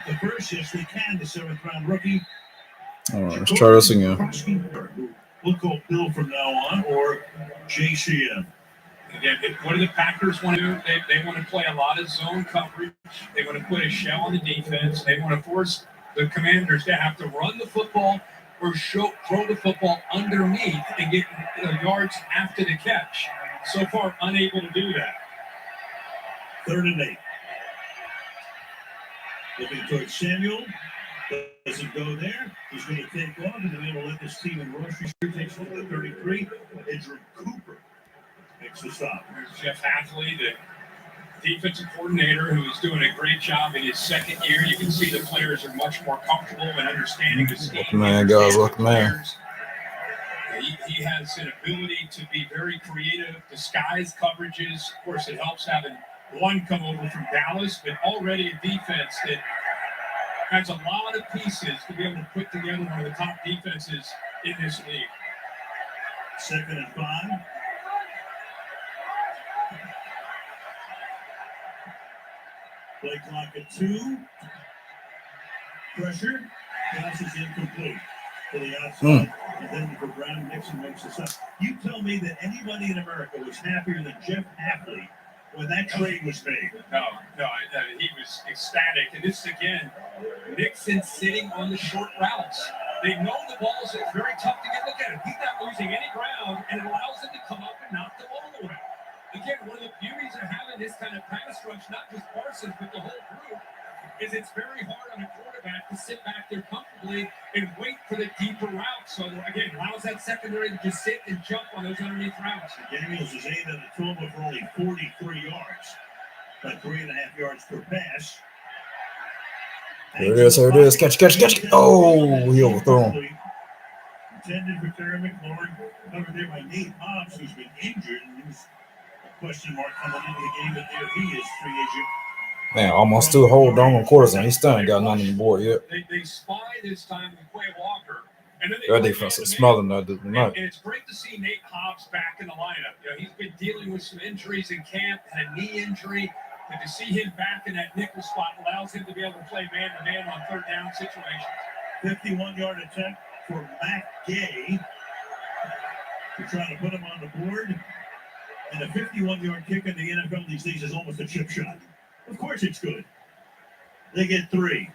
the first, yes, they can. The seventh-round rookie. Let's try this again. We'll call Bill from now on, or JCM. Again, what do the Packers want to do? They want to play a lot of zone coverage. They want to put a shell on the defense. They want to force the Commanders to have to run the football or throw the football underneath and get yards after the catch. So far, unable to do that. 3rd and 8. Looking towards Samuel. Doesn't go there. He's going to take off, and then we'll let this team in Grocery Store takes over the 33. Edgerrin Cooper makes the stop. There's Jeff Hafley, the defensive coordinator, who is doing a great job in his second year. You can see the players are much more comfortable and understanding the scheme. Man, guys, look, man. He has an ability to be very creative, disguise coverages. Of course, it helps having one come over from Dallas, but already a defense that has a lot of pieces to be able to put together one of the top defenses in this league. 2nd and 5. Play clock at 2. Pressure. Pass is incomplete to the outside. And then for Brandon Nixon makes this up. You tell me that anybody in America was happier than Jeff Hafley when that trade was made. No, he was ecstatic. And this, again, Nixon sitting on the short routes. They know the balls are very tough to get. Look at him. He's not losing any ground, and it allows him to come up and knock the ball away. Again, one of the beauties of having this kind of pass rush, not just Parsons, but the whole group, is it's very hard on a quarterback to sit back there comfortably and wait for the deeper routes. So, again, allows that secondary to just sit and jump on those underneath routes. Daniels is aimed at the 12 for only 43 yards. About 3.5 yards per pass. There it is. Catch. Oh, he overthrew him. Intended for Terry McLaurin, covered there by Nate Hobbs, who's been injured. And there's a question mark coming into the game, but there he is, free agent. Man, almost 2 whole darn quarters, and he still ain't got nothing on the board yet. They spy this time with Quay Walker. And then Their defense is smothering that tonight. And it's great to see Nate Hobbs back in the lineup. He's been dealing with some injuries in camp, had a knee injury. And to see him back in that nickel spot allows him to be able to play man-to-man on 3rd down situations. 51-yard attempt for Matt Gay to try to put him on the board. And a 51-yard kick in the NFL these days is almost a chip shot. Of course it's good. They get 3.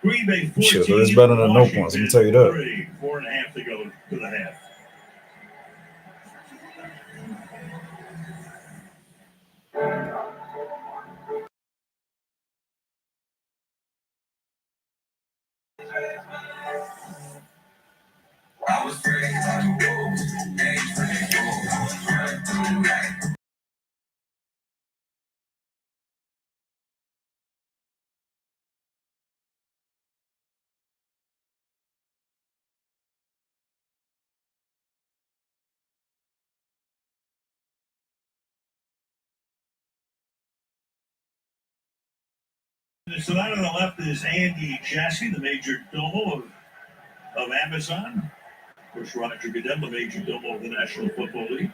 Green Bay 14. Sure, it's better than no points, let me tell you that. 3, 4.5 to go to the half. I was ready to go. So that on the left is Andy Jassy, the major domo of Amazon. Of course, Roger Goodell, the major domo of the National Football League.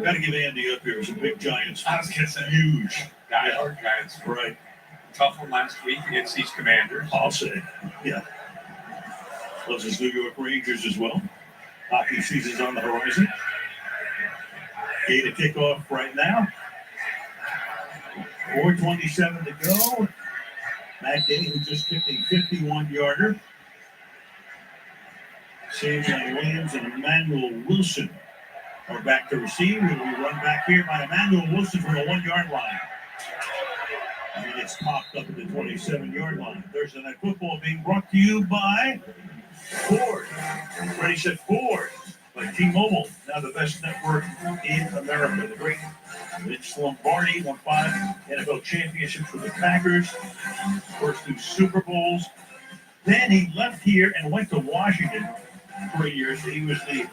Got to give Andy up here. It was a big Giants. I was going to say, huge. Hard Giants. Right. Tough one last week against these Commanders. I'll say, yeah. Loves his New York Rangers as well. Hockey season's on the horizon. Gate to kick off right now. 4:27 to go. Matt Gay, who just kicked a 51-yarder. Samuel Williams and Emmanuel Wilson are back to receive. It'll be run back here by Emmanuel Wilson from the 1-yard line. And it's popped up at the 27-yard line. Thursday Night Football being brought to you by Ford. Ready, set, Ford. By T-Mobile, now the best network in America. The great Vince Lombardi won 5 NFL championships with the Packers, first 2 Super Bowls. Then he left here and went to Washington for a year. So he was the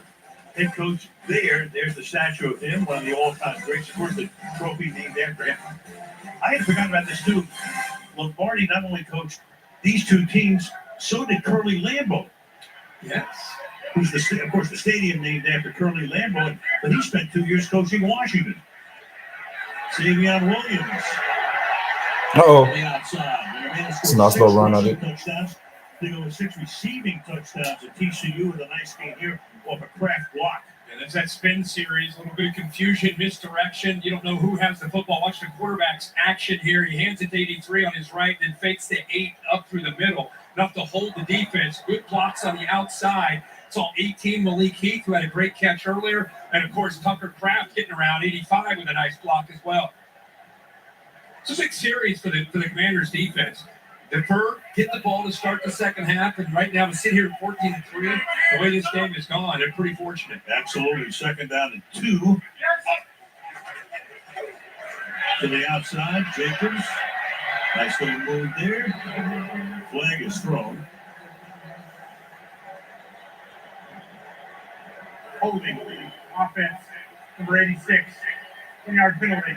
head coach there. There's the statue of him, one of the all-time greats. Of course, the trophy named after him. I had forgotten about this too. Lombardi not only coached these 2 teams, so did Curly Lambeau. Yes. Who's of course the stadium named after Curly Lambeau, but he spent 2 years coaching Washington. Savion Williams. Uh-oh. To the outside. Minnesota It's a nice six little run of rushing it. touchdowns. They go with 6 receiving touchdowns at TCU with a nice game here off a craft block. And there's that spin series, a little bit of confusion, misdirection. You don't know who has the football. Watch the quarterback's action here. He hands it to 83 on his right, then fakes the 8 up through the middle. Enough to hold the defense. Good blocks on the outside. It's all 18 Malik Heath, who had a great catch earlier. And, of course, Tucker Kraft getting around 85 with a nice block as well. It's a big series for the Commanders' defense. Defer, get the ball to start the second half, and right now to sit here at 14-3, the way this game has gone, they're pretty fortunate. Absolutely. Second down and 2. To the outside, Jacobs. Nice little move there. Flag is thrown. Holding. Offense. Number 86. 10-yard penalty.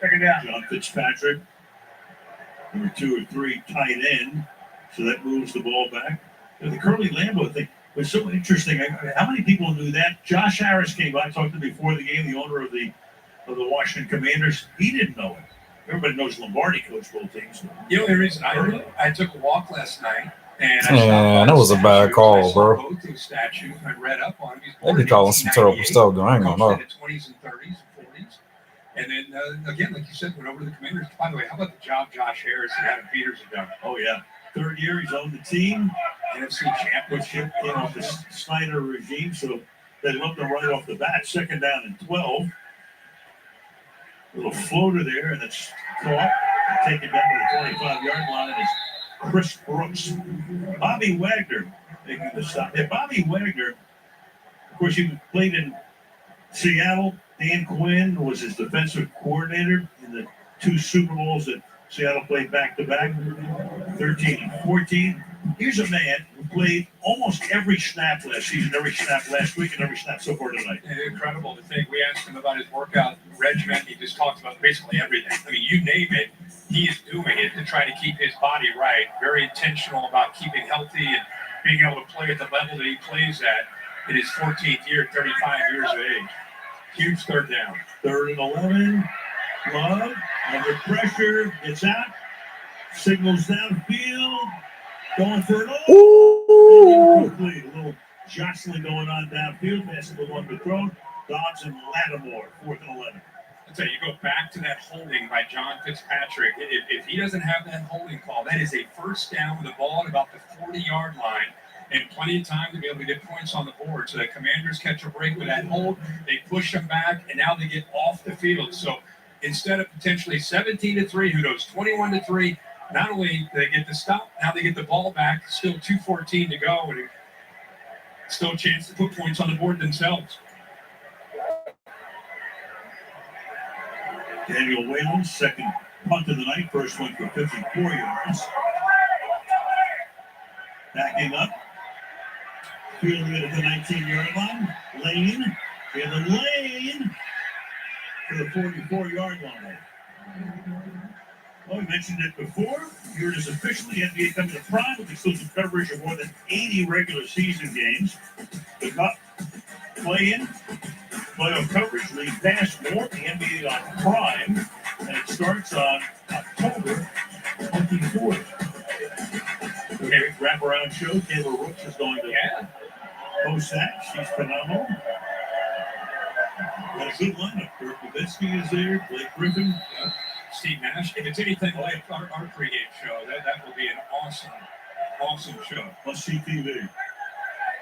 Second down. John Fitzpatrick, number 2 or 3 tight end. So that moves the ball back. The Curly Lambeau thing was so interesting. How many people knew that? Josh Harris came by, talked to me before the game, the owner of the Washington Commanders. He didn't know it. Everybody knows Lombardi coached both teams. You know the reason I knew it? I took a walk last night, and I Man, that was a bad call, bro. Both those statues, I read up on him. They be calling some terrible stuff, though. I ain't gonna know. In the 20s and 30s and 40s. And then, again, like you said, went over to the Commanders. By the way, how about the job Josh Harris and Adam Peters have done? Oh, yeah. Third year, he's owned the team. NFC championship. Came off the Snyder regime, so they loved him right off the bat. Second down and 12. Little floater there, and it's caught. Taken down to the 25-yard line is Chris Brooks. Bobby Wagner making the stop. Yeah, Bobby Wagner, of course, he played in Seattle. Dan Quinn was his defensive coordinator in the 2 Super Bowls that Seattle played back-to-back, 13 and 14. Here's a man who played almost every snap last season, every snap last week, and every snap so far tonight. And incredible to think. We asked him about his workout regimen. He just talked about basically everything. I mean, you name it, he is doing it to try to keep his body right. Very intentional about keeping healthy and being able to play at the level that he plays at in his 14th year, 35 years of age. Huge third down. 3rd and 11. Love, under pressure, gets out, signals downfield, going for it all. Quickly, a little jostling going on downfield, passing the one to throw. Dobbs and Lattimore, 4th and 11. I'll tell you, you go back to that holding by John Fitzpatrick. If he doesn't have that holding call, that is a first down with the ball at about the 40-yard line and plenty of time to be able to get points on the board. So the Commanders catch a break with that hold. They push them back, and now they get off the field. So instead of potentially 17-3, who knows, 21-3, not only do they get the stop, now they get the ball back, still 2:14 to go, and still a chance to put points on the board themselves. Daniel Whalen, second punt of the night, first one for 54 yards. Backing up, fielding it at the 19-yard line. Lane, in the lane to the 44-yard line. Well, we mentioned it before. Here it is officially NBA coming to prime with exclusive coverage of more than 80 regular season games. The Cup play-in, playoff coverage, league pass, more the NBA on Prime, and it starts on October 24th. Okay, wraparound show. Taylor Rooks is going to host that. She's phenomenal. Got a good lineup. Dirk Nowitzki is there. Blake Griffin. Steve Nash. If it's anything like our pregame show, that will be an awesome show. Plus CTV.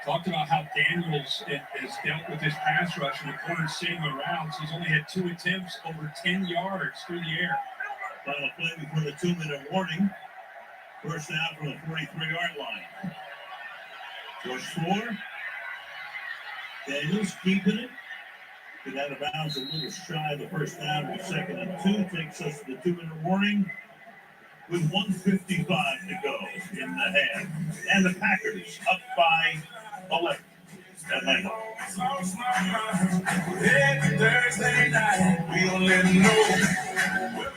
Talked about how Daniels has dealt with his pass rush and the corner sitting on routes. He's only had 2 attempts over 10 yards through the air. Final play before the 2-minute warning. First down from the 43-yard line. Rush 4. Daniels keeping it. Get out of bounds a little shy of the first down with 2nd and 2. Takes us to the 2-minute warning with 1:55 to go in the half. And the Packers up by 11 at night. Every Thursday night, we'll let them know.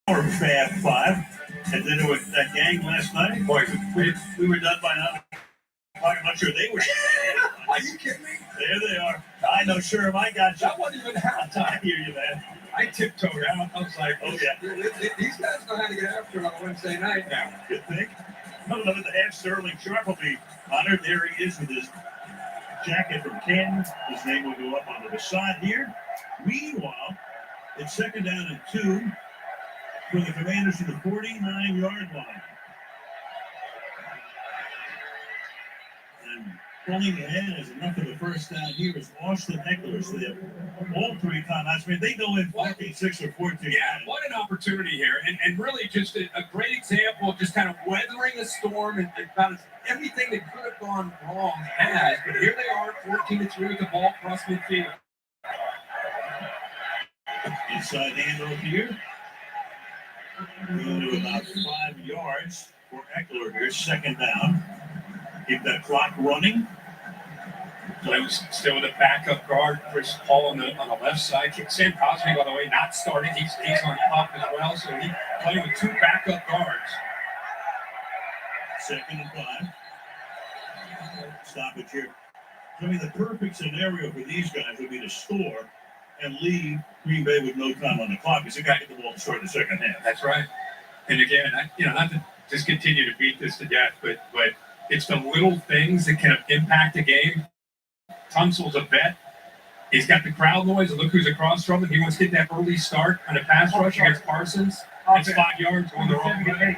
Our Fab Five. And then there was that gang last night. Boy, we were done by now. I'm not sure they were. Are you kidding me? There they are. I know, sure, I got you. That wasn't even halftime. I hear you, man. I tiptoed out. I was like, Oh, yeah. These guys know how to get after it on a Wednesday night now. Good thing. 11 and a half, Sterling Sharp will be honored. There he is with his jacket from Canton. His name will go up onto the side here. Meanwhile, it's second down and 2 for the Commanders to the 49-yard line. And pulling ahead as enough of the first down here is Austin Eckler. So they have all 3 timeouts. I mean, they go in 14-6 or 14. Yeah, what an opportunity here. And really just a great example of just kind of weathering a storm and about everything that could have gone wrong has. But here they are, 14-3 with the ball across midfield. Inside handoff here. Going to about 5 yards for Eckler here. Second down. Keep that clock running. Blues still with a backup guard. Chris Paul on the left side. Sam Cosby, by the way, not starting. He's on top as well. So he playing with 2 backup guards. Second and 5. Stop it here. I mean, the perfect scenario for these guys would be to score and leave Green Bay with no time on the clock because they got to get the ball to start the second half. That's right. And again, not to just continue to beat this to death, but it's the little things that can impact a game. Tunsil's a vet. He's got the crowd noise. And look who's across from him. He wants to get that early start on a pass rush against Parsons. It's 5 yards on the wrong way.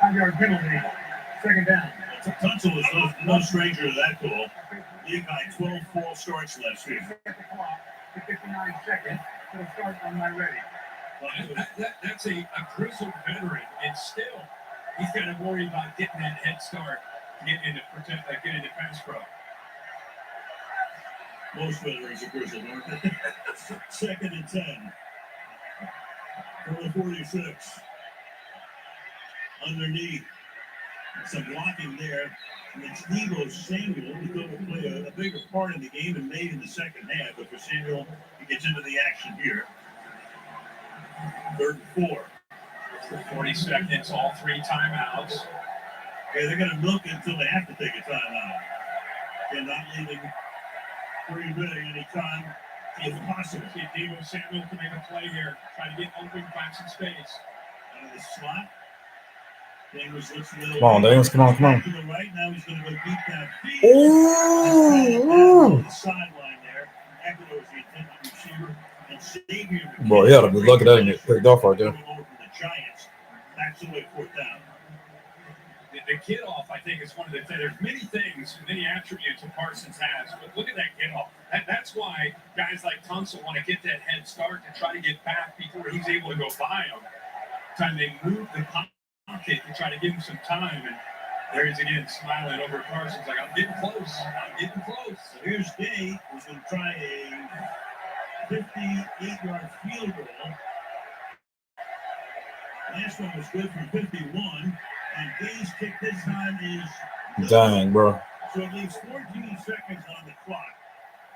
5-yard penalty. Second down. Tunsil is no stranger to that call. He got 12 false starts last week. Set the clock to 59 seconds. It'll start when I'm ready. That's a grizzled veteran, and still he's got to worry about getting that head start to get into pass pro. Most veterans are grizzled, aren't they? Second and 10. From the 46. Underneath. Some blocking there. And it's Deebo Samuel who's going to play a bigger part in the game and made in the second half. But for Samuel, he gets into the action here. Third and 4. For 40 seconds, all 3 timeouts. Yeah, they're going to milk it until they have to take a timeout. They're not leaving Green Bay any time if possible. See Deebo Samuel can make a play here. Try to get open, find some space. Out of the slot. Daniels looks a little Come on, Daniels. Come on, come on. to the right. Now he's going to go deep downfield. Oh! The sideline there. Eckler was the intended receiver. And Xavier. Boy, he ought to be lucky that didn't get picked off right there. Over from the Giants. Backs away 4th down. The kid off, I think, is one of the things. There's many things, many attributes that Parsons has, but look at that kid off. That's why guys like Tunsil want to get that head start to try to get back before he's able to go by him. Time they move the pocket to try to give him some time, and there he is again, smiling over at Parsons like, I'm getting close. I'm getting close. So here's Gay, who's going to try a 58-yard field goal. Last one was good from 51. And Gay's kick this time is good. Dang, bro. So it leaves 14 seconds on the clock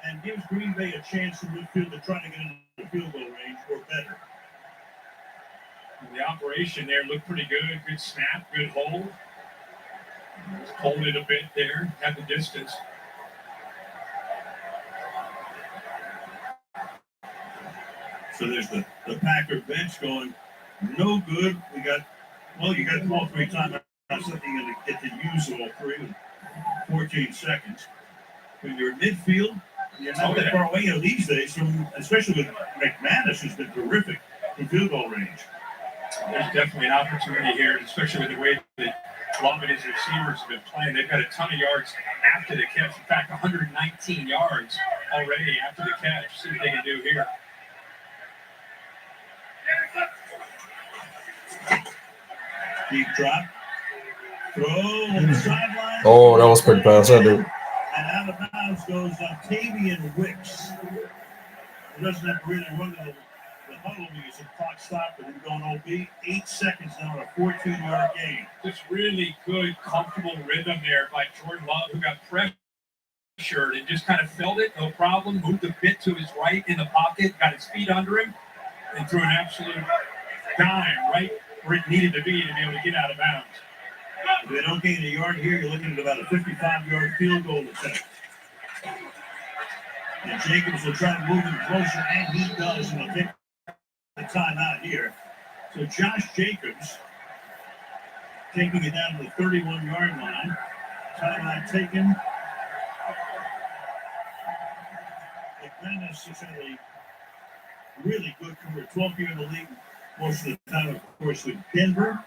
and gives Green Bay a chance from midfield to try to get into the field goal range or better. The operation there looked pretty good. Good snap, good hold. Just pulled it a bit there at the distance. So there's the Packer bench going, no good. You got to call 3 timeouts. I think you're going to get to use all 3 in 14 seconds. When you're in midfield, you're not that far away these days, especially with McManus, who's been terrific in field goal range. There's definitely an opportunity here, especially with the way that Love and his receivers have been playing. They've got a ton of yards after the catch. In fact, 119 yards already after the catch. See what they can do here. Deep drop. Throw on the sideline. Oh, that was pretty fast, that dude. And out of bounds goes Octavian Wicks. He doesn't have to really run to the huddle because the clock stopped and him going OB. 8 seconds now on a 14-yard gain. Just really good, comfortable rhythm there by Jordan Love, who got pressured and just kind of felt it, no problem. Moved a bit to his right in the pocket, got his feet under him, and threw an absolute dime right where it needed to be able to get out of bounds. If they don't gain a yard here, you're looking at about a 55-yard field goal attempt. And Jacobs will try to move him closer, and he does. And he'll take the timeout here. So Josh Jacobs taking it down to the 31-yard line. Timeout taken. McManus has had a really good career. 12th year in the league, most of the time, of course, with Denver.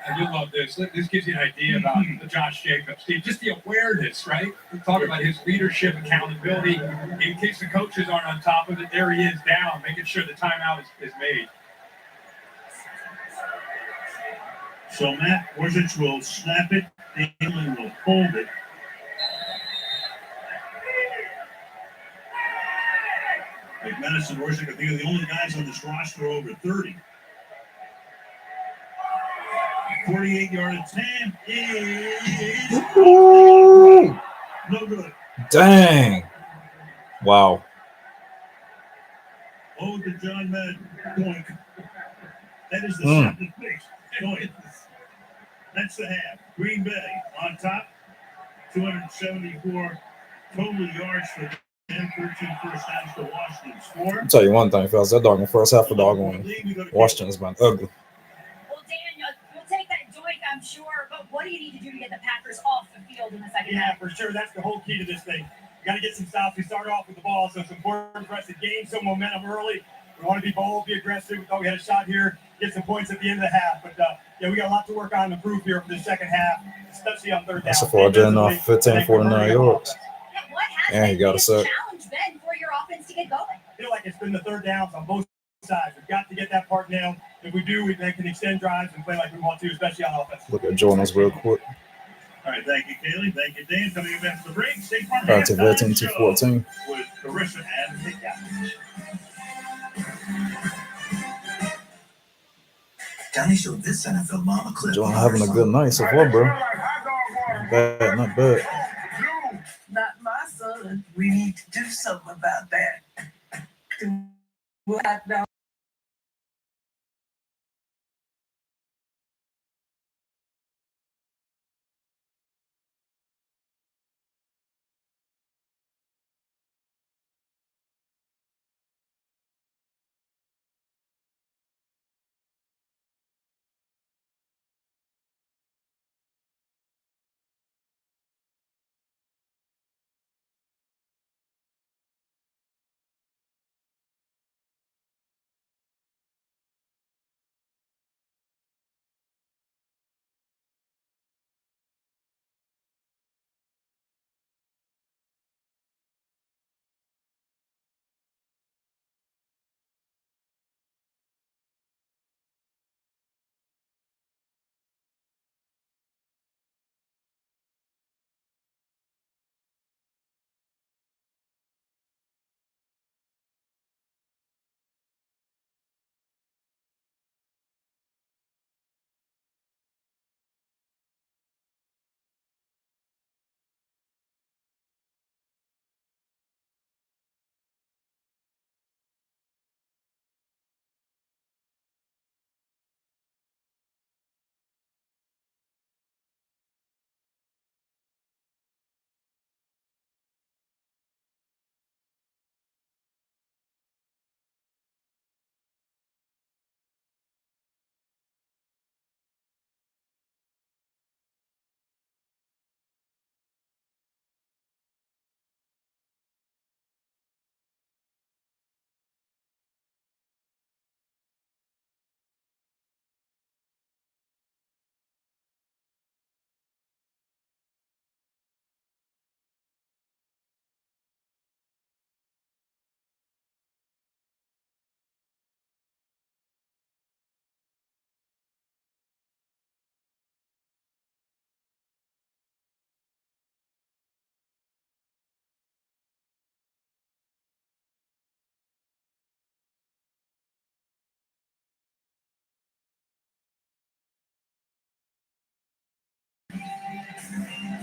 And you'll love this. This gives you an idea about the Josh Jacobs team. Just the awareness, right? We talk about his leadership, accountability. In case the coaches aren't on top of it, there he is down, making sure the timeout is made. So Matt Warzich will snap it. Daniel will hold it. McManus and Warzich, I think, are the only guys on this roster over 30. 48-yard attempt is Ooh. no good. Dang. Wow. Oh, to John Madden. Doink. That is the second place. Doink. That's the half. Green Bay on top. 274 total yards for them. 13 first downs to Washington's 4. I'll tell you one thing, fellas. That dog in the first half of dog one. Washington's been ugly. Well, Dan, you'll take that doink, I'm sure, but what do you need to do to get the Packers off the field in the second half? Yeah, for sure. That's the whole key to this thing. You got to get some stops. We start off with the ball, so it's important for us to gain some momentum early. We want to be bold, be aggressive. We thought we had a shot here, get some points at the end of the half. But, yeah, we got a lot to work on and improve here for the second half, especially on third down. That's a 15, 49 yards. What has And he got a the sack. challenge been for your offense to get going? I feel like it's been the third downs on both sides. We've got to get that part nailed. If we do, we can extend drives and play like we want to, especially on offense. Look at Jonas real quick. All right, thank you, Kaylee. Thank you, Dan. Coming up after the break, State Farm Back to halftime 15 to show 14. with Carissa and Nick Adams. Johnny showed this NFL mama clip. Jonah having a good night so far, bro. Bad, not bad. Not my son. We need to do something about that. What now?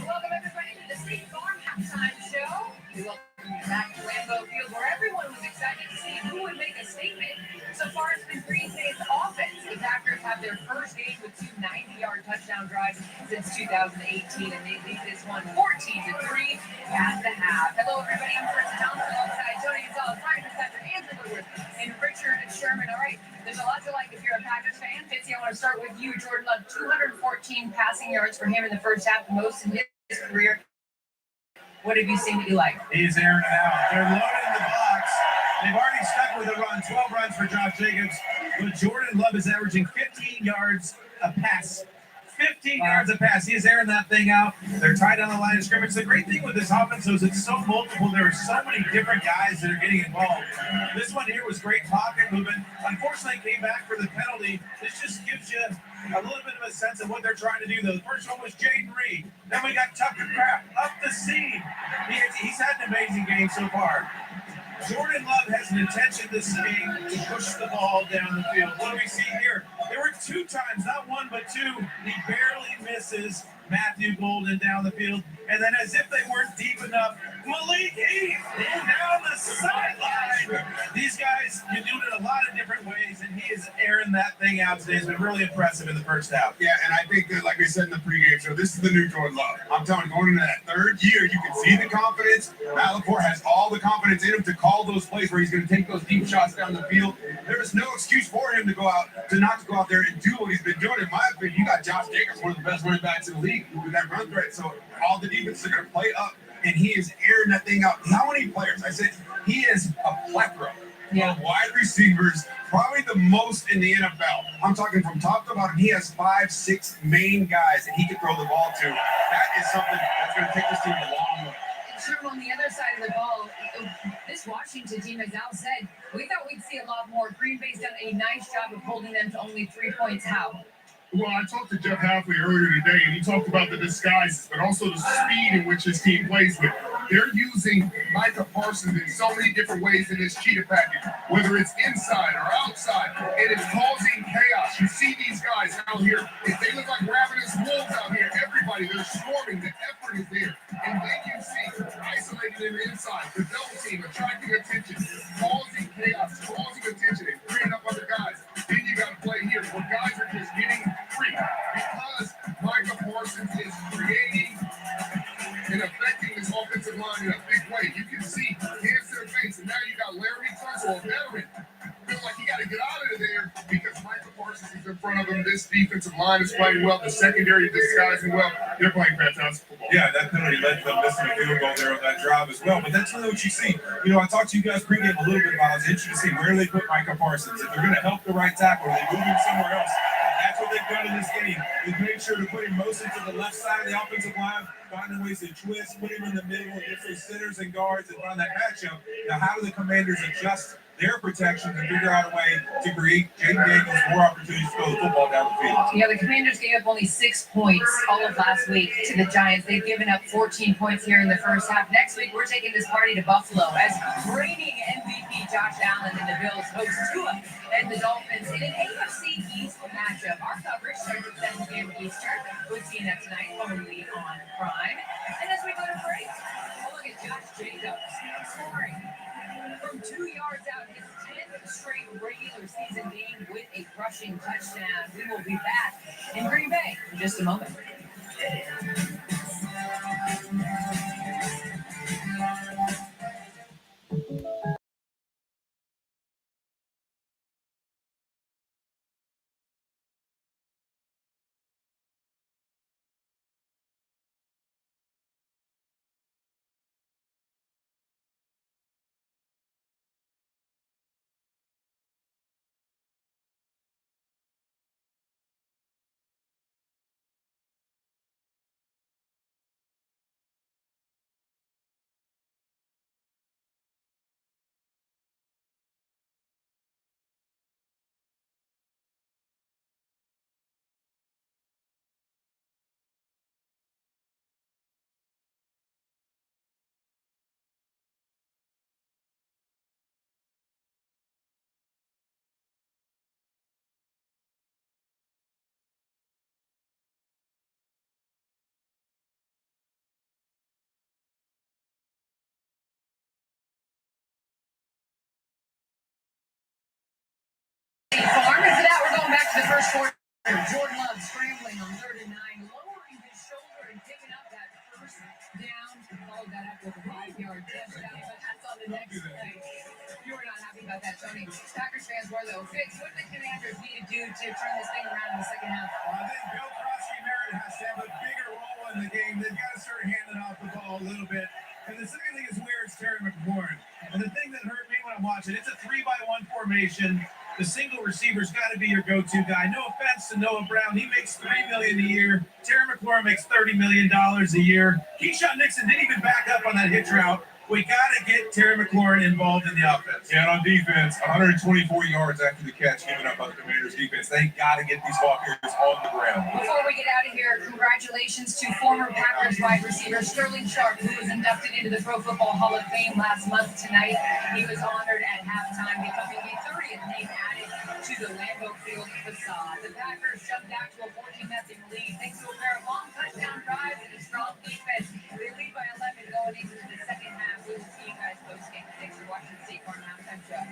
Welcome, everybody, to the State Farm Halftime Show. We welcome you back to Lambeau Field, where everyone was excited to see who would make a statement. So far, it's been Green Bay's offense. They've have their first game with two 90-yard touchdown drives since 2018, and they lead this one 14-3 at the half. Hello, everybody. I'm Chris Thompson alongside Tony Gonzalez, Ryan Fitzpatrick, Andrew Woodward, and Richard Sherman. All right, there's a lot to like if you're a Packers fan. Fitzy, I want to start with you. Jordan Love, 214 passing yards for him in the first half, the most in his career. What have you seen that you like? He's airing it out. They're loading the box. They've already stuck with a run, 12 runs for Josh Jacobs, but Jordan Love is averaging 15 yards a pass. 15 yards a pass. He is airing that thing out. They're tied on the line of scrimmage. The great thing with this offense is it's so multiple. There are so many different guys that are getting involved. This one here was great pocket movement. Unfortunately, came back for the penalty. This just gives you a little bit of a sense of what they're trying to do, though. The first one was Jaden Reed. Then we got Tucker Kraft up the seam. He's had an amazing game so far. Jordan Love has an intention this game to push the ball down the field. What do we see here? There were two times, not one, but two. He barely misses Matthew Golden down the field. And then as if they weren't deep enough, Malik Heath down the sideline. These guys can do it a lot of different ways, and he is airing that thing out today. It's been really impressive in the first half. Yeah, and I think that, like I said in the pregame show, this is the new Jordan Love. I'm telling you, going into that third year, you can see the confidence. Matt LaFleur has all the confidence in him to call those plays where he's going to take those deep shots down the field. There is no excuse for him to not go out there and do what he's been doing. In my opinion, you got Josh Jacobs, one of the best running backs in the league, with that run threat. So all the defenses are going to play up, and he is airing that thing out. How many players? I said he is a plethora of wide receivers, probably the most in the NFL. I'm talking from top to bottom. He has 5, 6 main guys that he can throw the ball to. That is something that's going to take this team a long way. Sherman, on the other side of the ball, this Washington team, as Al said, we thought we'd see a lot more. Green Bay's done a nice job of holding them to only 3 points. How? Well, I talked to Jeff Hafley earlier today, and he talked about the disguises, but also the speed in which his team plays with. They're using Micah Parsons in so many different ways in this cheetah package, whether it's inside or outside, and it's causing chaos. You see these guys out here, if they look like ravenous wolves out here, everybody, they're swarming, the effort is there. And then you see isolated in the inside, the double team, attracting attention, causing chaos, causing attention, and freeing up other guys. Then you got to play here where guys are just getting free because Micah Parsons is creating and affecting this offensive line in a big way. You can see hands to the face, and now you got Laramie Tunsil, a veteran. Feel like you got to get out of there because Micah Parsons is in front of him. This defensive line is playing well. The secondary is disguising well. They're playing fantastic football. Yeah, that penalty led to them missing a field goal there on that drive as well. But that's really what you see. You know, I talked to you guys pregame a little bit about it. I was interested to see where they put Micah Parsons. If they're going to help the right tackle, or they move him somewhere else. That's what they've done in this game. They've made sure to put him mostly to the left side of the offensive line, finding ways to twist, put him in the middle, and get those centers and guards and run that matchup. Now, how do the Commanders adjust their protection and figure out a way to create Jaden Daniels more opportunities to throw the football down the field? Yeah, the Commanders gave up only 6 points all of last week to the Giants. They've given up 14 points here in the first half. Next week, we're taking this party to Buffalo as reigning MVP Josh Allen and the Bills host Tua and the Dolphins in an AFC East matchup. Our coverage starts at 7 p.m. Eastern. We'll see you next night, only on Prime. And as we go to break, we'll look at Josh Jacobs scoring from 2 yards out, his 10th straight regular season game with a rushing touchdown. We will be back in Green Bay in just a moment. Farm, is it out? We're going back to the first quarter. Jordan Love scrambling on 3rd and 9, lowering his shoulder and picking up that first down. Followed that up with a 5-yard touchdown, but that's on the next play. You were not happy about that, Tony. Packers fans were, though. Fitz, what did the Commanders need to do to turn this thing around in the second half? I think Bill Crosby-Merritt has to have a bigger role in the game. They've got to start handing off the ball a little bit. And the second thing is where is Terry McLaurin? And the thing that hurt me when I'm watching, it's a 3-by-1 formation. The single receiver's got to be your go-to guy. No offense to Noah Brown. He makes $3 million a year. Terry McLaurin makes $30 million a year. Keyshawn Nixon didn't even back up on that hitch route. We got to get Terry McLaurin involved in the offense. Yeah, and on defense, 124 yards after the catch given up by the Commanders defense. They got to get these Hawkers on the ground. Before we get out of here, congratulations to former Packers wide receiver Sterling Sharp, who was inducted into the Pro Football Hall of Fame last month tonight. He was honored at halftime, becoming the 30th name added to the Lambeau Field facade. The Packers jumped out to a 14-0 lead thanks to a pair of long touchdown drives and a strong defense. They lead by 11 going into the second half. We will see you guys post-game. Thanks for watching the State Farm Halftime Show.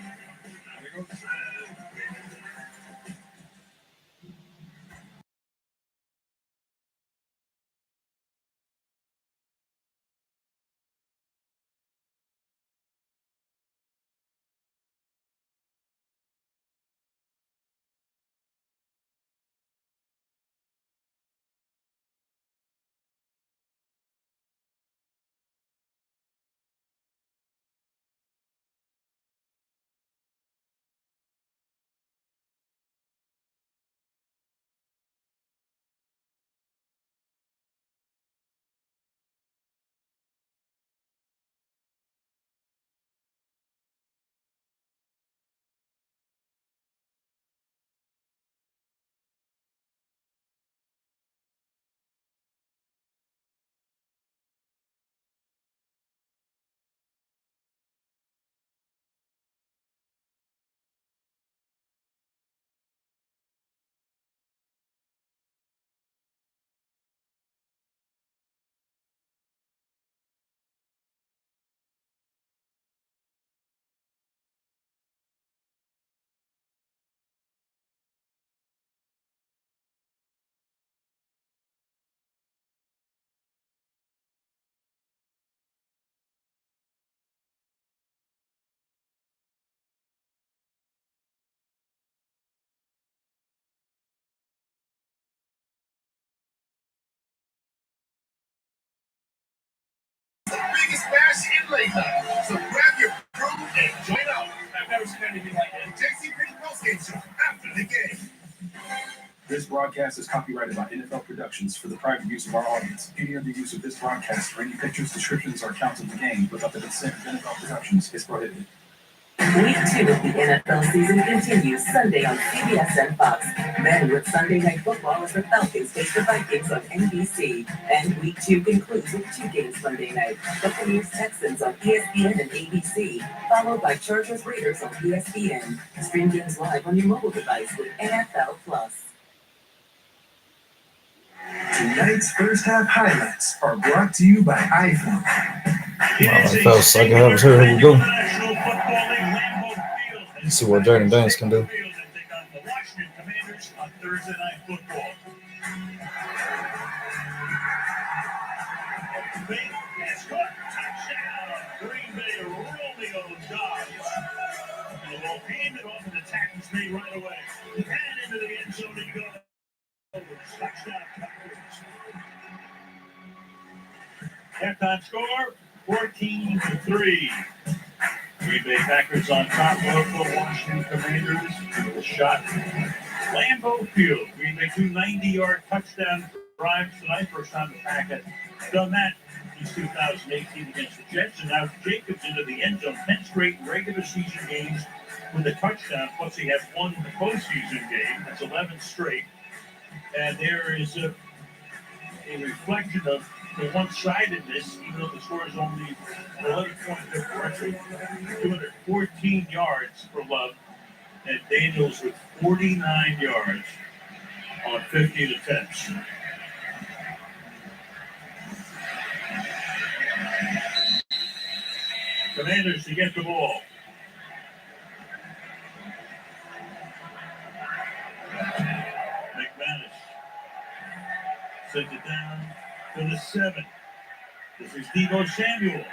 Biggest bash in Lakeland. So grab your crew and join up. I've never seen anything like it. JC Penney postgame show after the game. This broadcast is copyrighted by NFL Productions for the private use of our audience. Any other use of this broadcast or any pictures, descriptions, or accounts of the game without the consent of NFL Productions is prohibited. Week 2 of the NFL season continues Sunday on CBS and Fox. Then with Sunday Night Football as the Falcons face the Vikings on NBC. And Week 2 concludes with 2 games Sunday night. Buccaneers Texans on ESPN and ABC, followed by Chargers Raiders on ESPN. Stream games live on your mobile device with NFL Plus. Tonight's first half highlights are brought to you by iPhone. I felt second half. Here we go. Let's see what Jaden Daniels can do. The Washington Commanders on Thursday Night Football. Big has caught touchdown. Green Bay Romeo Dobbs. And the ball handed off and the tackle is made right away. And into the end zone and go. Touchdown Packers. Halftime score 14-3. Green Bay Packers on top of the Washington Commanders with a shot. Lambeau Field. Green Bay 2 90-yard touchdown drives tonight. First time the Pack had done that since 2018 against the Jets. And now Jacobs into the end zone. 10 straight regular season games with a touchdown. Plus he has one postseason game. That's 11 straight. And there is a reflection of the one-sidedness, even though the score is only 11-point differential. 214 yards for Love, and Daniels with 49 yards on 15 attempts. Commanders to get the ball. Sends it down to the 7. This is Deebo Samuel.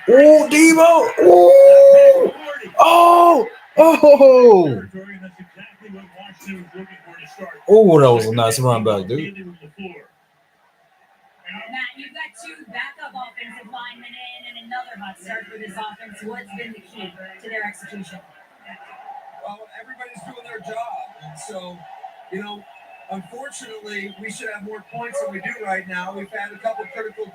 Oh, Deebo! Oh! Oh! Oh! Territory, and that's exactly what Washington was looking for to start. Oh, that was a nice run back, dude. Matt, you've got 2 backup offensive linemen in and another hot start for this offense. What's been the key to their execution? Well, everybody's doing their job. And so, unfortunately, we should have more points than we do right now. We've had a couple critical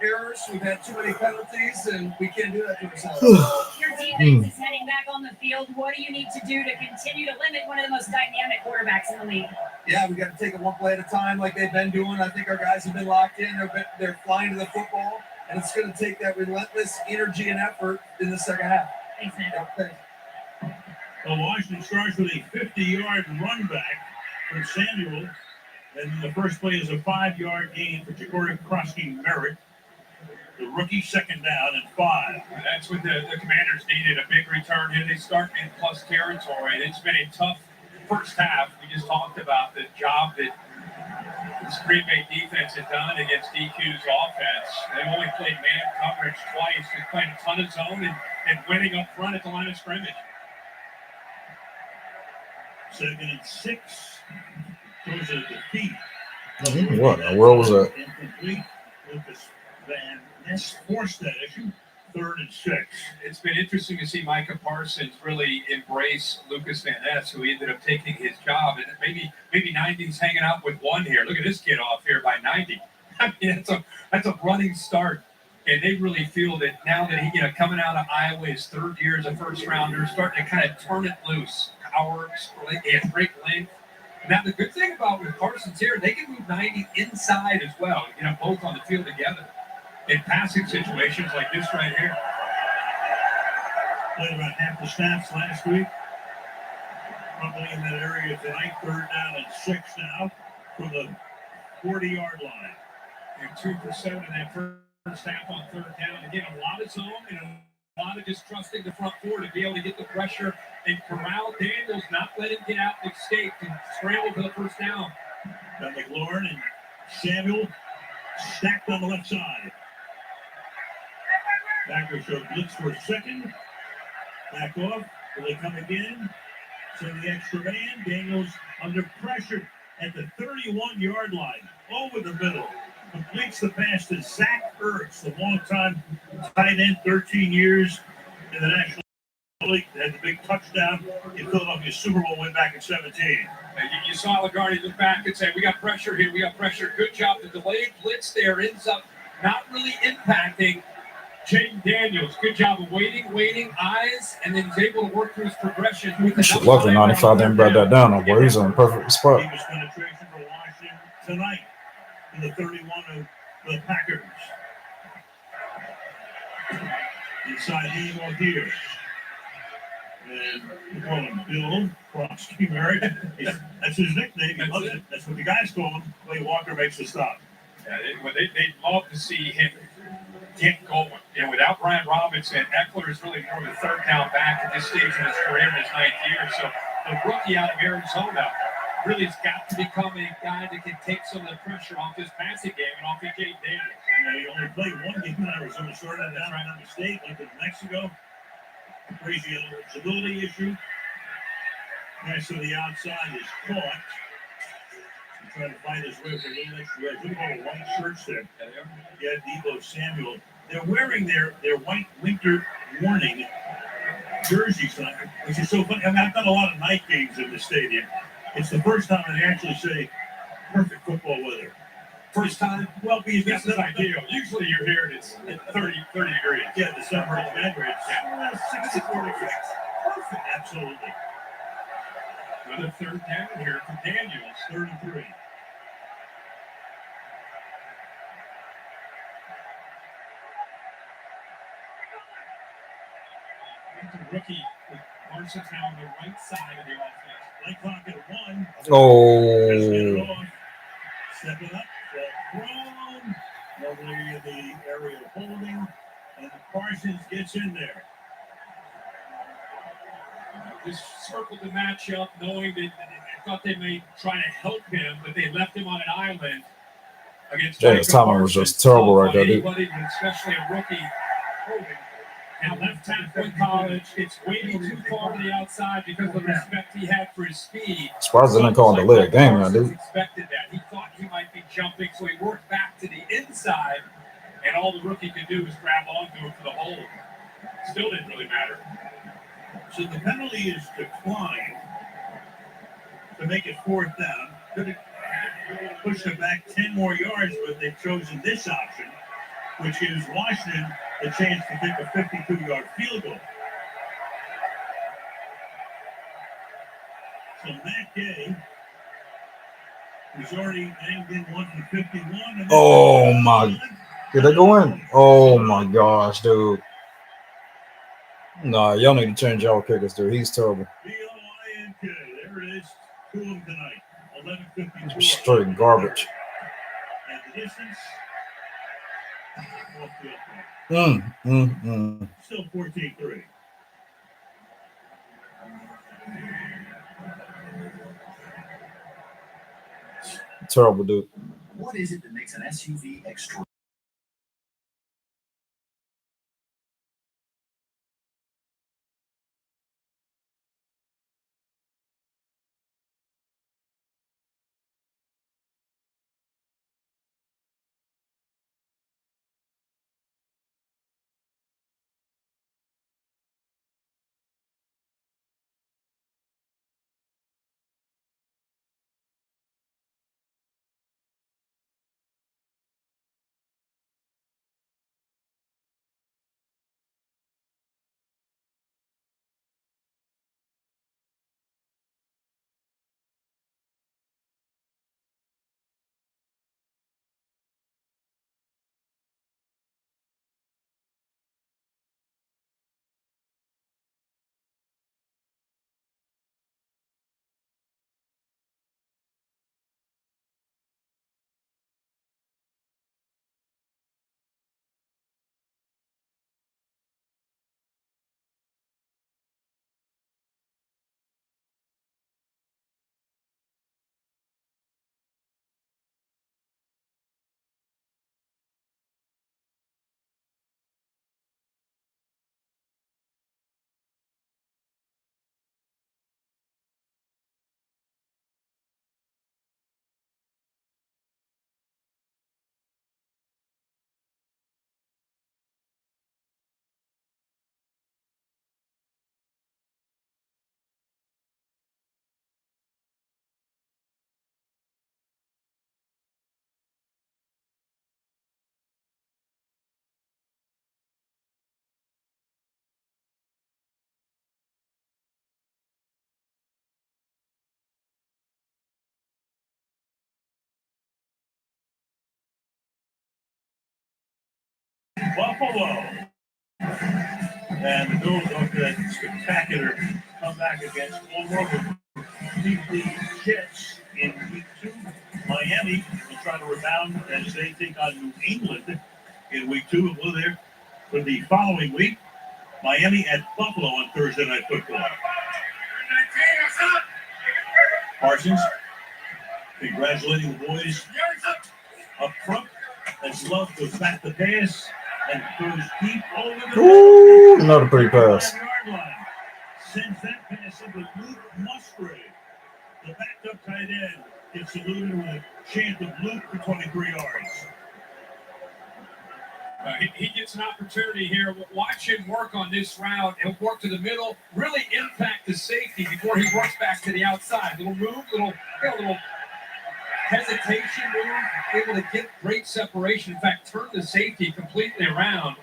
errors. We've had too many penalties, and we can't do that to ourselves. Your defense is heading back on the field. What do you need to do to continue to limit one of the most dynamic quarterbacks in the league? Yeah, we got to take it one play at a time like they've been doing. I think our guys have been locked in. They're flying to the football, and it's going to take that relentless energy and effort in the second half. Thanks, man. Okay. Well, Washington starts with a 50-yard run back from Samuel. And the first play is a 5-yard gain for Ja'Cory Krosky-Merritt. The rookie, second down and 5. That's what the Commanders needed, a big return here. They start in plus territory. It's been a tough first half. We just talked about the job that this Green Bay defense has done against DQ's offense. They've only played man coverage twice. They've played a ton of zone and winning up front at the line of scrimmage. 2nd and 6. Throws a defeat. What in the world was that? Incomplete. Lucas Van Ness forced that issue. 3rd and 6. It's been interesting to see Micah Parsons really embrace Lucas Van Ness, who ended up taking his job. And maybe 90's hanging out with one here. Look at this kid off here by 90. I mean, that's a running start. And they really feel that now that he, coming out of Iowa, his 3rd year as a first rounder, starting to kind of turn it loose. Power, he has great length. Now, the good thing about with Parsons here, they can move 90 inside as well, both on the field together in passing situations like this right here. Played about half the snaps last week. Probably in that area tonight. 3rd down and 6 now from the 40-yard line. And 2 for 7 in that first half on 3rd down. Again, a lot of zone and a lot of just trusting the front 4 to be able to get the pressure and corral Daniels, not let him get out and escape and scramble for the first down. Got McLaurin and Samuel stacked on the left side. Packers show blitz for a second. Back off. Will they come again? Send the extra man. Daniels under pressure at the 31-yard line. Over the middle. Completes the pass to Zach Ertz, the long-time tight end, 13 years in the National League. Had the big touchdown in Philadelphia's Super Bowl win back in 17. You saw LaGuardia look back and say, we got pressure here, we got pressure. Good job. The delayed blitz there ends up not really impacting Jaden Daniels. Good job of waiting, eyes, and then he's able to work through his progression. Luckily, 95 didn't brought that down, boy. He's on the perfect spot. He was penetration for Washington tonight in the 31 of the Packers. Inside Emo here. And we call him Bill Krosky-Merritt. That's his nickname. He loves it. That's what the guys call him. Clay Walker makes the stop. Yeah, they'd love to see him get going. And without Brian Robinson, Eckler is really more of a 3rd down back at this stage in his career in his 9th year. So the rookie out of Arizona really has got to become a guy that can take some of the pressure off his passing game and off of Jaden Daniels. He only played 1 game in Arizona, started down right on the state, went to Mexico. Crazy eligibility issue. Pass to the outside is caught. He's trying to find his way for a little extra red. Look at all the white shirts there. Yeah, Deebo Samuel. They're wearing their white winter warning jerseys tonight, which is so funny. I mean, I've done a lot of night games in the stadium. It's the first time they actually say perfect football weather. First time? Well, because this is ideal. Usually you're here and it's 30 degrees. Yeah, December in January, it's 64 degrees. Perfect, absolutely. Another 3rd down here from Daniels. 33. The rookie with Parsons now on the right side of the offense. Play clock at 1. Oh. Stepping up, thrown. Nobody in the area of holding. And Parsons gets in there. Just circled the matchup, knowing that thought they may try to help him, but they left him on an island against James Micah Thomas was Parsons. just terrible right Not there, dude. anybody, but especially a rookie. And left tackle in college, it's waiting too far to the outside because of the respect he had for his speed. Surprised they didn't call it a delay of game now, dude. Expected that. He thought he might be jumping, so he worked back to the inside, and all the rookie could do was grab onto him for the hold. Still didn't really matter. So the penalty is declined to make it 4th down. Could have pushed it back 10 more yards, but they've chosen this option, which gives Washington the chance to kick a 52-yard field goal. So Matt Gay, who's already banged in one from 51. Oh my! Did they go in? Oh my gosh, dude! Nah, y'all need to change y'all kickers, dude. He's terrible. B-O-I-N-K. There it is. 2 of them tonight. 11:54. Straight garbage. At the distance. Off the upright. Still 14-3. Terrible, dude. What is it that makes an SUV extra? Buffalo. And the Bills after that spectacular comeback against Oklahoma beat the Jets in week 2. Miami will try to rebound as they take on New England in week 2. And we'll there for the following week. Miami at Buffalo on Thursday Night Football. Parsons congratulating the boys up front as Love goes back to pass and goes deep over the Ooh, another pretty pass. line. Sends that pass into Luke Musgrave. The backup tight end gets saluted with a chant of Luke for 23 yards. He gets an opportunity here. Watch him work on this route. He'll work to the middle, really impact the safety before he works back to the outside. Little move, little hesitation move, able to get great separation. In fact, turn the safety completely around.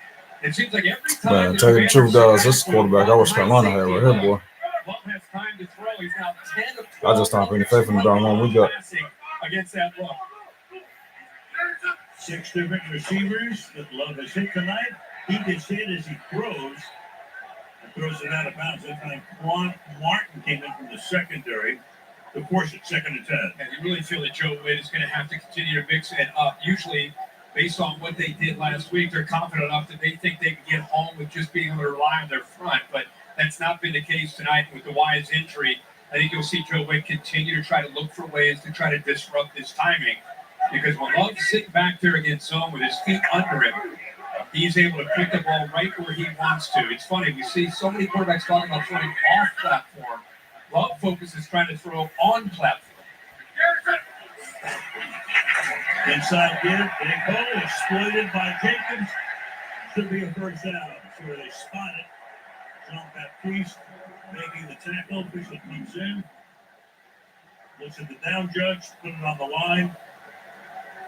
It seems like every time. Man, tell you the truth, guys, this quarterback I wish Carolina had right here, boy. Love has time to throw. He's now 10 of 12. I just don't have any faith in the darn one we got. Against that look. 6 different receivers that Love has hit tonight. He gets hit as he throws and throws it out of bounds. That time, Quan Martin came in from the secondary to force it 2nd and 10. And you really feel that Joe Witt is going to have to continue to mix it up. Usually, based on what they did last week, they're confident enough that they think they can get home with just being able to rely on their front. But that's not been the case tonight with the Wise injury. I think you'll see Joe Wade continue to try to look for ways to try to disrupt his timing. Because when Love's sitting back there against zone with his feet under him, he's able to put the ball right where he wants to. It's funny, we see so many quarterbacks talking about throwing off platform. Love focuses trying to throw on platform. Inside give, big hole exploited by Jacobs. Should be a first down. So where they spot it. Jean Baptiste making the tackle. Official comes in. Looks at the down judge, put it on the line.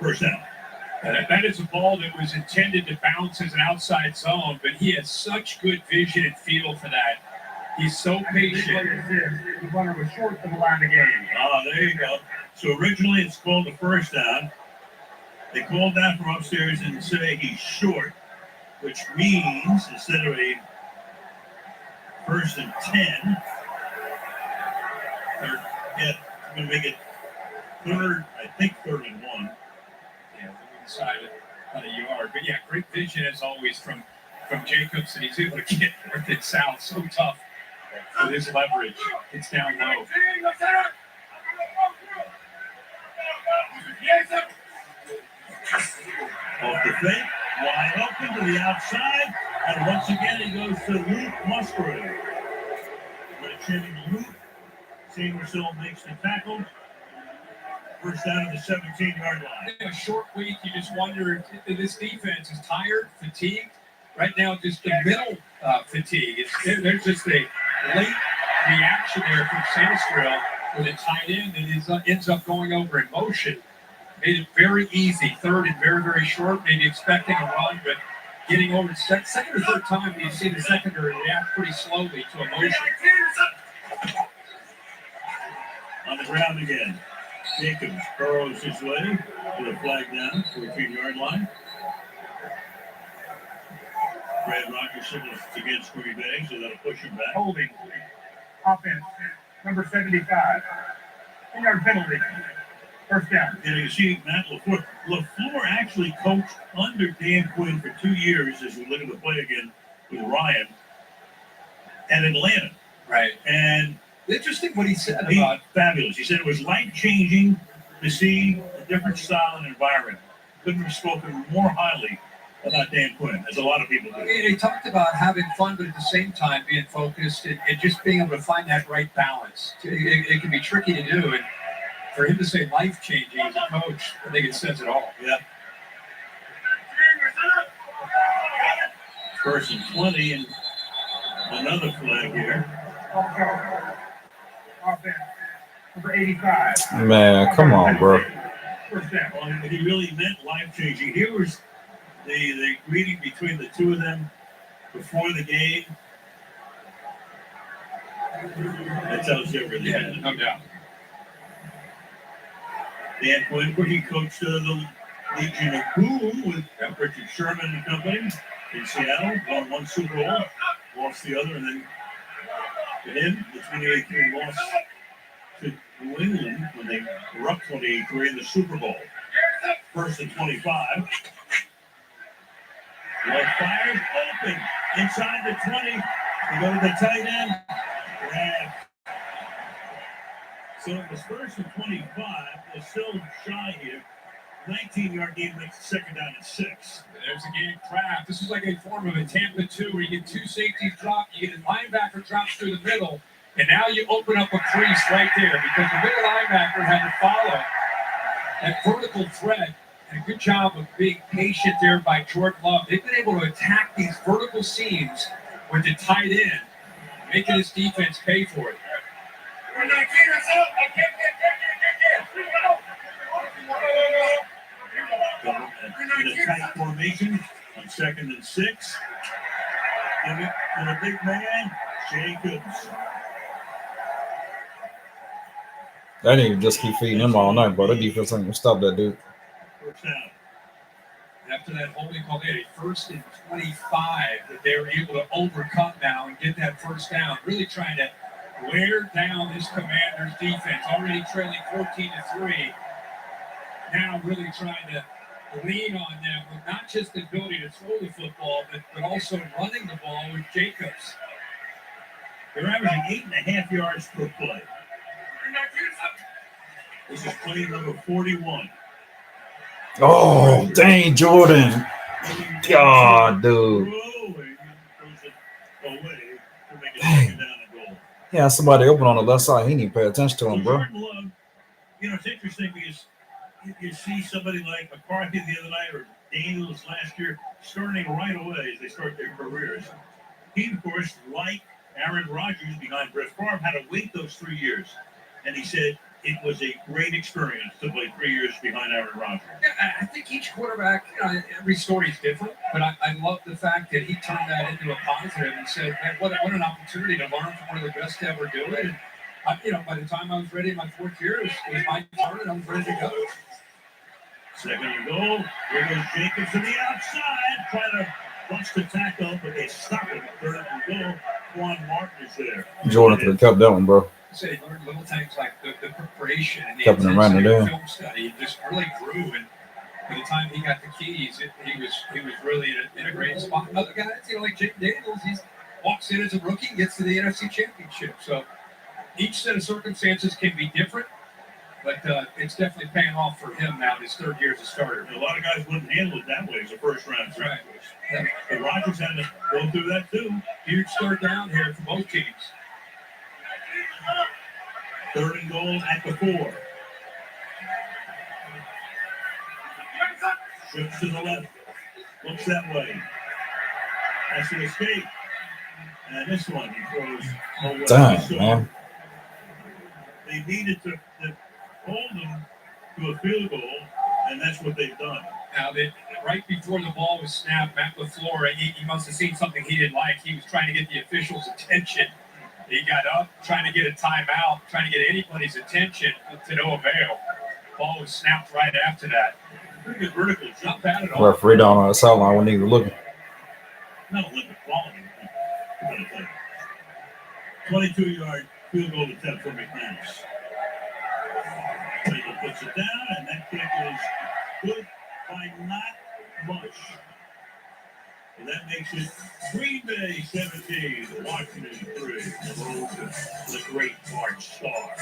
First down. That is a ball that was intended to bounce as an outside zone, but he has such good vision and feel for that. He's so patient. The runner was short for the line of game. There you go. So originally it's called the first down. They called that from upstairs and say he's short, which means instead of a 1st and 10, they're going to make it third and 1. Yeah, inside on a yard. But yeah, great vision as always from Jacobs, and he's able to get north and south so tough with his leverage. It's down low. Off the fake, wide open to the outside, and once again he goes to Luke Musgrave. Chin Luke, Samuelson makes the tackle. First down at the 17-yard line. In a short week, you just wonder if this defense is tired, fatigued. Right now, just the middle fatigue. There's just a late reaction there from Sandstrel with a tight end that ends up going over in motion. Made it very easy. Third and very, very short. Maybe expecting a run, but getting over the second or third time, you see the secondary react pretty slowly to a motion. On the ground again. Jacobs burrows his way to the flag down, 14-yard line. Brad Rockerson is against Green Bay, so that'll push him back. Holding. Offense. Number 75. 10-yard penalty. First down. And you see Matt LaFleur. LaFleur actually coached under Dan Quinn for 2 years, as we look at the play again with Ryan, at Atlanta. Right. And interesting what he said about fabulous. He said it was life-changing to see a different style and environment. Couldn't have spoken more highly about Dan Quinn, as a lot of people do. He talked about having fun, but at the same time being focused and just being able to find that right balance. It can be tricky to do, and for him to say life-changing as a coach, I think it says it all. Yeah. First and 20, and another flag here. Offense. Number 85. Man, come on, bro. First down. Well, he really meant life-changing. Here was the greeting between the two of them before the game. That tells you everything. Yeah, no doubt. Dan Quinn, he coached the Legion of Boom with Richard Sherman and company in Seattle. Won one Super Bowl, lost the other, and then to him, the 2018 loss to New England when they were up 28-3 in the Super Bowl. First and 25. Love fires open inside the 20. They go to the tight end. Grab. So it was first and 25. They're still shy here. 19-yard game makes the second down at 6. There's a game craft. This is like a form of a Tampa 2 where you get two safeties drop, you get a linebacker drops through the middle, and now you open up a crease right there because the middle linebacker had to follow that vertical threat. And a good job of being patient there by Jordan Love. They've been able to attack these vertical seams with the tight end, making his defense pay for it. In a tight formation on 2nd and 6. Give it to the big man, Jacobs. They need to just keep feeding him all night, bro. The defense ain't gonna stop that dude. First down. After that holding call, they had a 1st and 25 that they were able to overcome now and get that first down. Really trying to wear down this Commanders defense, already trailing 14-3. Now really trying to lean on them with not just the ability to throw the football, but also running the ball with Jacobs. They're averaging 8.5 yards per play. This is play number 41. Oh, dang, Jordan. God, dude. Dang. Yeah, somebody open on the left side. He need to pay attention to him, bro. Jordan Love, it's interesting because you see somebody like McCarthy the other night or Daniels last year starting right away as they start their careers. He, of course, like Aaron Rodgers behind Brett Favre, had to wait those 3 years. And he said it was a great experience to play 3 years behind Aaron Rodgers. Yeah, I think each quarterback, every story is different, but I love the fact that he turned that into a positive and said, man, what an opportunity to learn from one of the best to ever do it. And, by the time I was ready in my 4th year, it was my turn and I was ready to go. Second and goal. Here goes Jacobs to the outside, trying to bust the tackle, but they stop him. Third and goal. Juan Martin is there. Jordan could have kept that one, bro. So he learned little things like the preparation and the Kept him running intensity of down. film study. He just really grew, and by the time he got the keys, he was really in a great spot. Other guys, like Jake Daniels, he walks in as a rookie and gets to the NFC Championship. So each set of circumstances can be different, but it's definitely paying off for him now in his 3rd year as a starter. A lot of guys wouldn't handle it that way as a first-round Right. choice. But Rodgers had to go through that too. Huge 3rd down here for both teams. 3rd and goal at the 4. Shifts to the left. Looks that way. Has to escape. And this one, he throws away. Damn, So man. they needed to hold them to a field goal, and that's what they've done. Now, right before the ball was snapped, Matt LaFleur, he must have seen something he didn't like. He was trying to get the officials' attention. He got up, trying to get a timeout, trying to get anybody's attention to no avail. Ball was snapped right after that. Pretty good vertical jump. Not bad at all. Referee down on the sideline when he was looking. Not Olympic quality. 22-yard field goal attempt for McManus. Slater puts it down, and that kick is good by not much. And that makes it Green Bay 17, Washington 3. The great Mark Starr.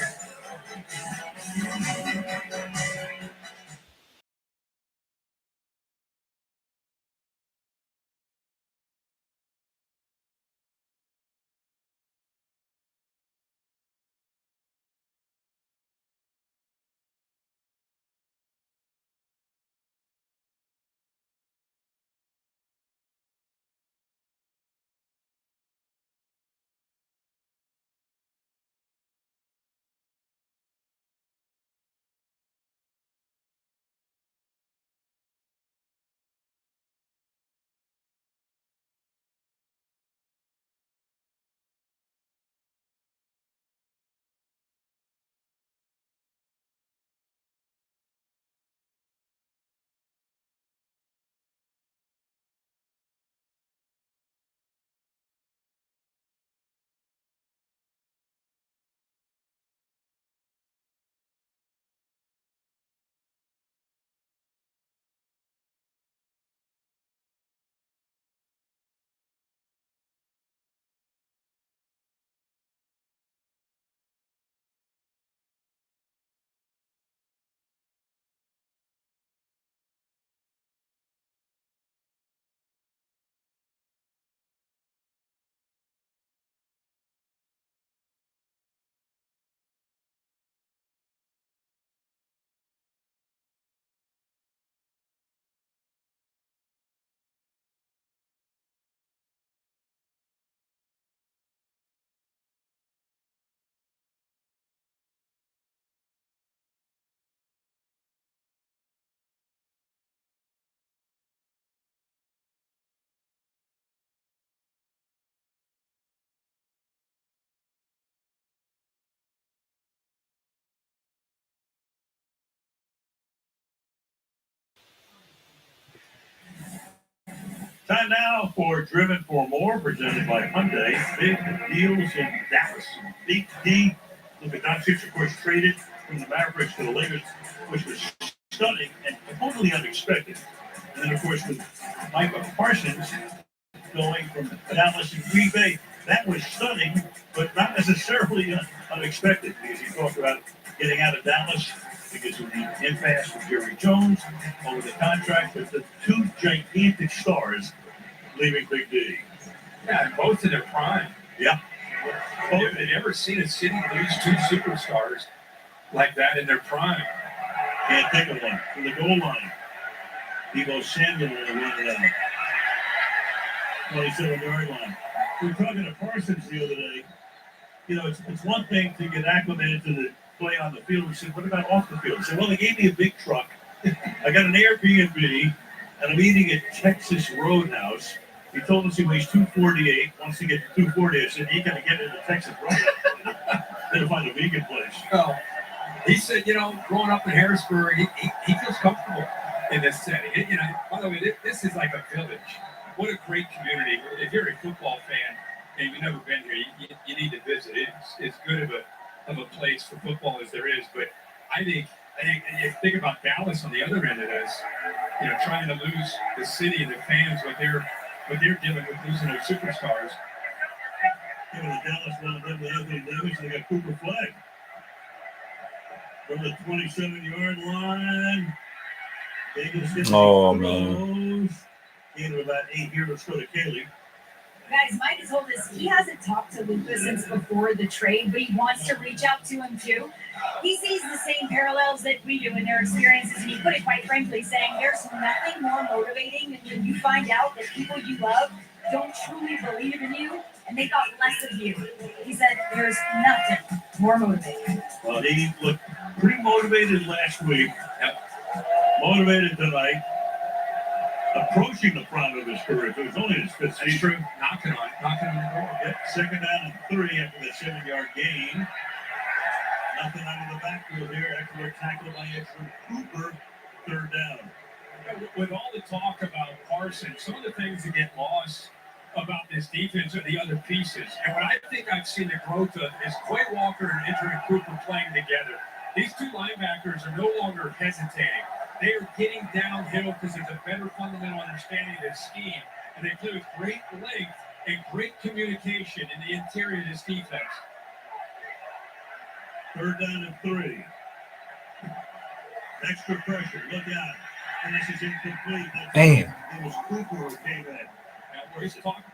Time now for Driven for More, presented by Hyundai. Big deals in Dallas. Big D. Look at Don Six, of course, traded from the Mavericks to the Lakers, which was stunning and totally unexpected. And then, of course, with Micah Parsons going from Dallas to Green Bay, that was stunning, but not necessarily unexpected, because he talked about getting out of Dallas is with the impasse with Jerry Jones over the contract with the two gigantic stars leaving Big D. Yeah, and both in their prime. Yeah. Have you ever seen a city lose two superstars like that in their prime? Can't think of one. From the goal line. Debo Samuel will run it out. 27-yard line. We were talking to Parsons the other day. You know, it's one thing to get acclimated to the play on the field. We said, what about off the field? I said, well, they gave me a big truck. I got an Airbnb, and I'm eating at Texas Roadhouse. He told us he weighs 248. Once he gets to 240, I said, you got to get into Texas Roadhouse. Then find a vegan place. Well, he said, you know, growing up in Harrisburg, he feels comfortable in this setting. You know, by the way, this is like a village. What a great community. If you're a football fan and you've never been here, you need to visit. It's good of a place for football as there is. But I think you think about Dallas on the other end of this, you know, trying to lose the city and the fans, what they're dealing with losing their superstars. You know, the Dallas wound up with Anthony Davis, they got Cooper Flag. From the 27-yard line. Oh, man. Gain of about 8 here. Let's go to Kaylee. Guys, Mike has told us he hasn't talked to Luka since before the trade, but he wants to reach out to him too. He sees the same parallels that we do in their experiences, and he put it quite frankly, saying there's nothing more motivating than when you find out that people you love don't truly believe in you and they thought less of you. He said there's nothing more motivating. Well, he looked pretty motivated last week. Motivated tonight. Approaching the prime of his career. It was only his fifth season. True. Knocking on the door. Yep. Second down and 3 after the 7-yard gain. Nothing out of the backfield here. Excellent tackle by Extra Cooper. Third down. With all the talk about Parsons, some of the things that get lost about this defense are the other pieces. And what I think I've seen the growth of is Quay Walker and Andrew Cooper playing together. These two linebackers are no longer hesitating. They are getting downhill because there's a better fundamental understanding of their scheme. And they play with great length and great communication in the interior of this defense. Third down and 3. Extra pressure. Look out. And this is incomplete. Damn. It was Cooper who came in.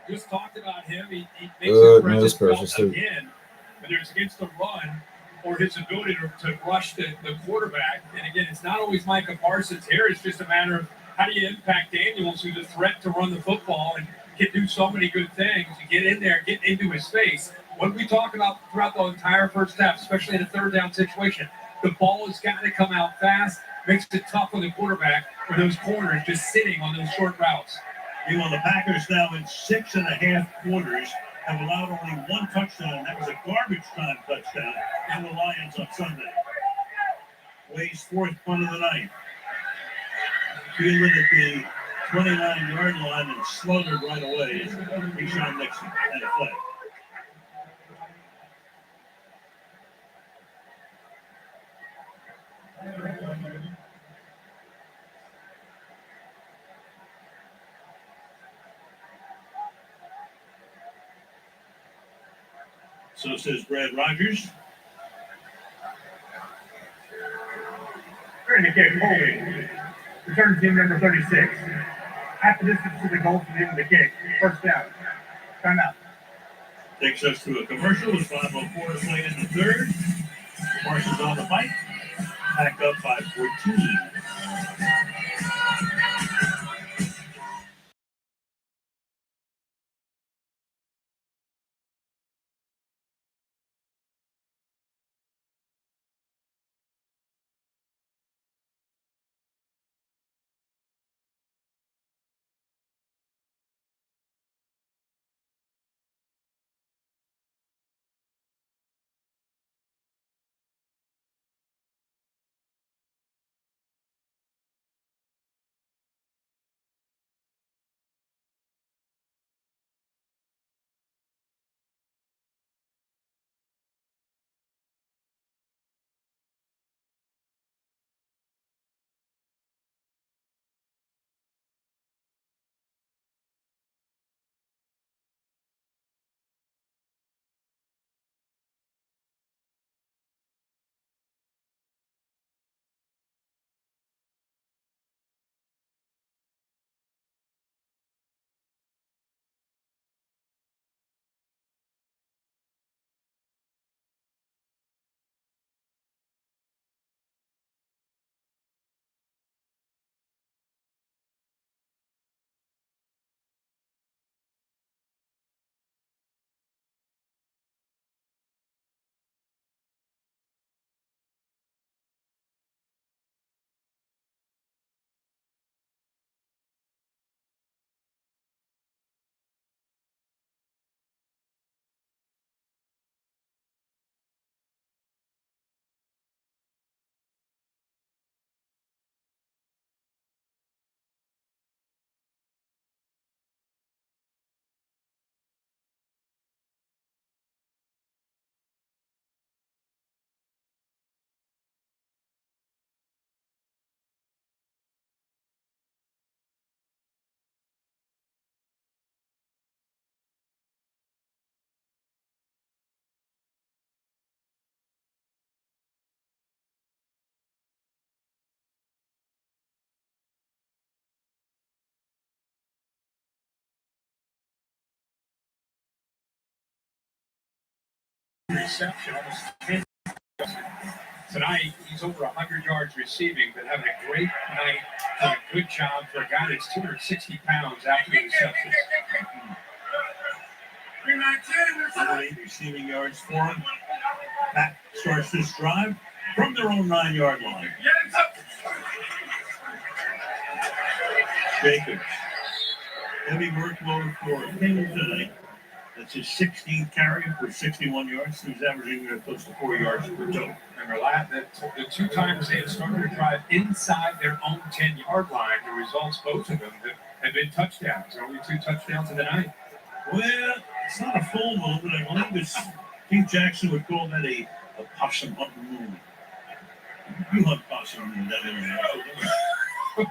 Just talked about him. He makes Good his news, presence precious, felt too. again, whether it's against the run or his ability to rush the quarterback. And again, it's not always Micah Parsons here. It's just a matter of how do you impact Daniels, who's a threat to run the football and can do so many good things. You get in there, get into his face. What we talk about throughout the entire first half, especially in a third down situation, the ball has got to come out fast. Makes it tough on the quarterback or those corners just sitting on those short routes. Meanwhile, the Packers now in 6.5 quarters have allowed only one touchdown. That was a garbage time touchdown in the Lions on Sunday. Way's fourth punt of the night. Fielded at the 29-yard line and slaughtered right away. Bijan Nixon had a play. So says Brad Rogers. During the kick, holding. Return team number 36. Half the distance to the goal from the end of the kick. First down. Timeout. Takes us to a commercial with 5:04 to play in the third. Parsons on the fight. Back up by 14. reception, almost 10. Tonight, he's over 100 yards receiving, but having a great night. Doing a good job for a guy that's 260 pounds after the reception. 108 receiving yards for him. Pack starts this drive from their own 9-yard line. Jacobs. Heavy workload for him tonight. That's his 16th carry for 61 yards. He's averaging close to 4 yards per total. Remember, the 2 times they had started to drive inside their own 10-yard line, the results, both of them, have been touchdowns. Only 2 touchdowns in the night. Well, it's not a full moon, but I believe it's Steve Jackson would call that a possum hunt moon. You hunt possum moon down there.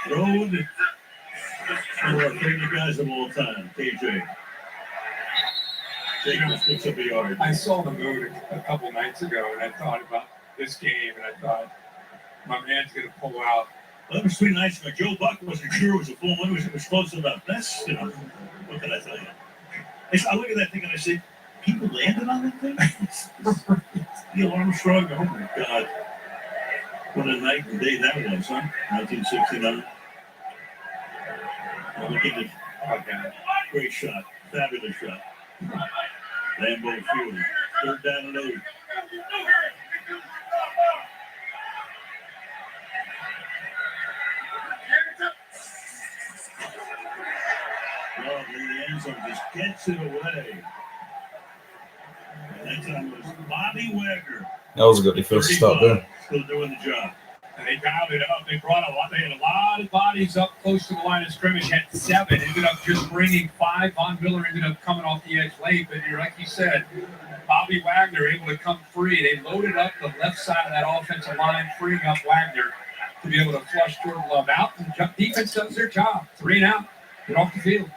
Throw the one of our favorite guys of all time, KJ. Jacobs picks up a yard. I saw the moon a couple nights ago, and I thought about this game, and I thought, my man's going to pull out. Well, that was 3 nights ago. Joe Buck wasn't sure it was a full moon. It was close enough. That's, what can I tell you? I look at that thing and I say, people landed on that thing? Neil Armstrong, oh my God. What a night and day that was, huh? 1969. Look at it. Oh, God. Great shot. Fabulous shot. Lambeau Field. 3rd down and 8. Love in the end zone just gets it away. And that time was Bobby Wagner. That was a good defensive stop there. Still doing the job. And they dialed it up. They brought a lot. They had a lot of bodies up close to the line of scrimmage. Had 7. Ended up just bringing 5. Von Miller ended up coming off the edge late. But like you said, Bobby Wagner able to come free. They loaded up the left side of that offensive line, freeing up Wagner to be able to flush Jordan Love out. And defense does their job. 3 and out. Get off the field.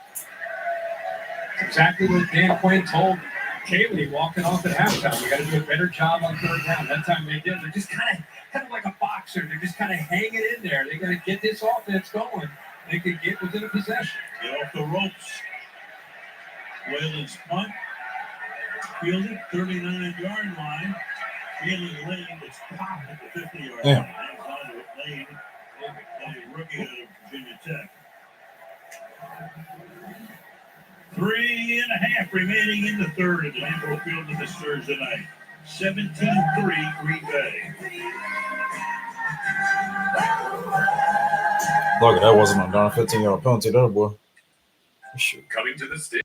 Exactly what Dan Quinn told Kaylee walking off at halftime. We got to do a better job on 3rd down. That time they did. They're just kind of like a boxer. They're just kind of hanging in there. They got to get this offense going. They could get within a possession. Get off the ropes. Whalen's punt. Fielded 39-yard line. Jalen Lane. It's popped at the 50-yard line. Hangs on to it. Lane, a rookie out of Virginia Tech. 3.5 remaining in the 3rd at the Lambeau Field of this Thursday night. 17-3 Green Bay. Look, that wasn't a darn 15-yard penalty there, boy. Shoot. Coming to the stick.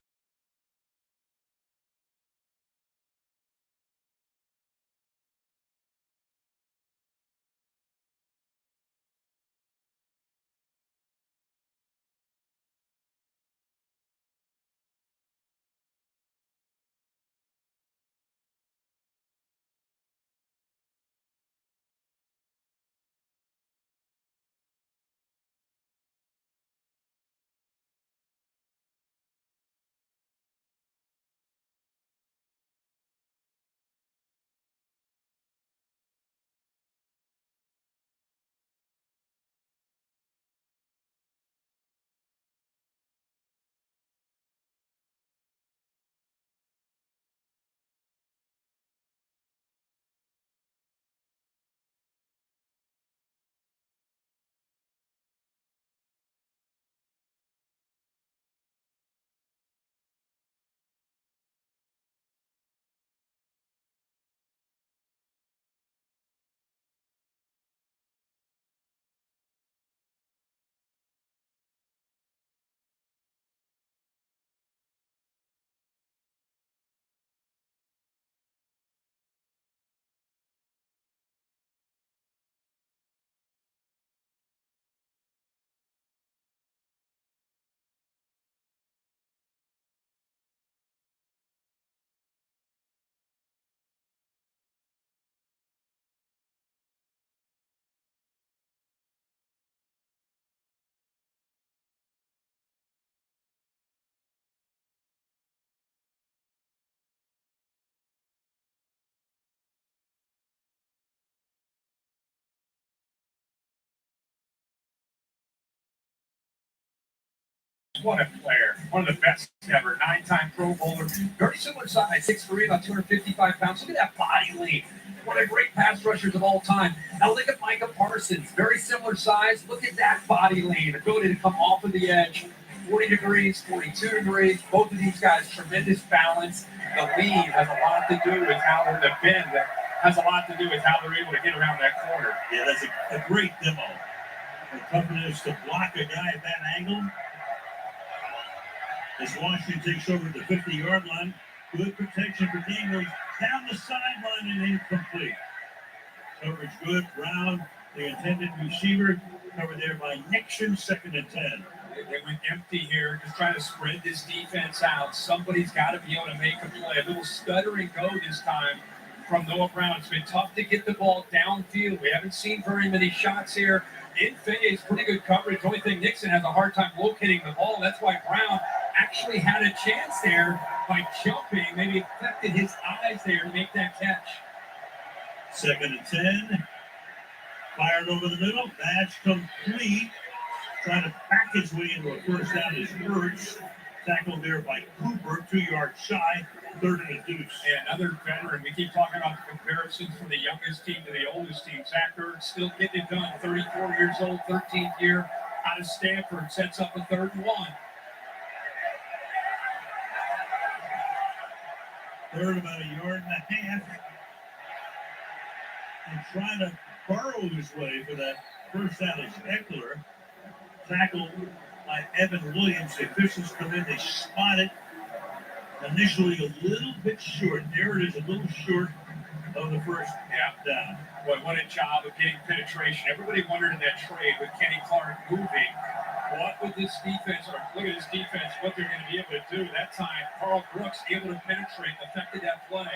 What a player. one of the best ever, 9-time Pro Bowler. Very similar size, 6'3", about 255 pounds. Look at that body lean. One of the great pass rushers of all time. Now look at Micah Parsons, very similar size. Look at that body lean, ability to come off of the edge. 40 degrees, 42 degrees. Both of these guys, tremendous balance. The lean has a lot to do with how they're the bend. Has a lot to do with how they're able to get around that corner. Yeah, that's a great demo. The toughness to block a guy at that angle. As Washington takes over the 50-yard line, good protection for Daniels down the sideline and incomplete. Coverage good. Brown, the intended receiver, covered there by Nixon, 2nd and 10. They went empty here, just trying to spread this defense out. Somebody's got to be able to make a play. A little stutter and go this time from Noah Brown. It's been tough to get the ball downfield. We haven't seen very many shots here. In phase, pretty good coverage. The only thing, Nixon has a hard time locating the ball. That's why Brown actually had a chance there by jumping. Maybe affected his eyes there to make that catch. 2nd and 10. Fired over the middle. That's complete. Trying to back his way into a first down is Hurts. Tackled there by Cooper, 2 yards shy. 3rd and a deuce. Yeah, another veteran. We keep talking about the comparisons from the youngest team to the oldest team. Zach Ertz still getting it done. 34 years old, 13th year out of Stanford. Sets up a 3rd and 1. 3rd, about a yard and a half. And trying to burrow his way for that first down is Eckler. Tackled by Evan Williams. The officials come in, they spot it. Initially a little bit short. There it is, a little short of the first down. Boy, what a job of getting penetration. Everybody wondered in that trade with Kenny Clark moving, what would this defense, or look at this defense, what they're going to be able to do. That time, Carl Brooks able to penetrate, affected that play.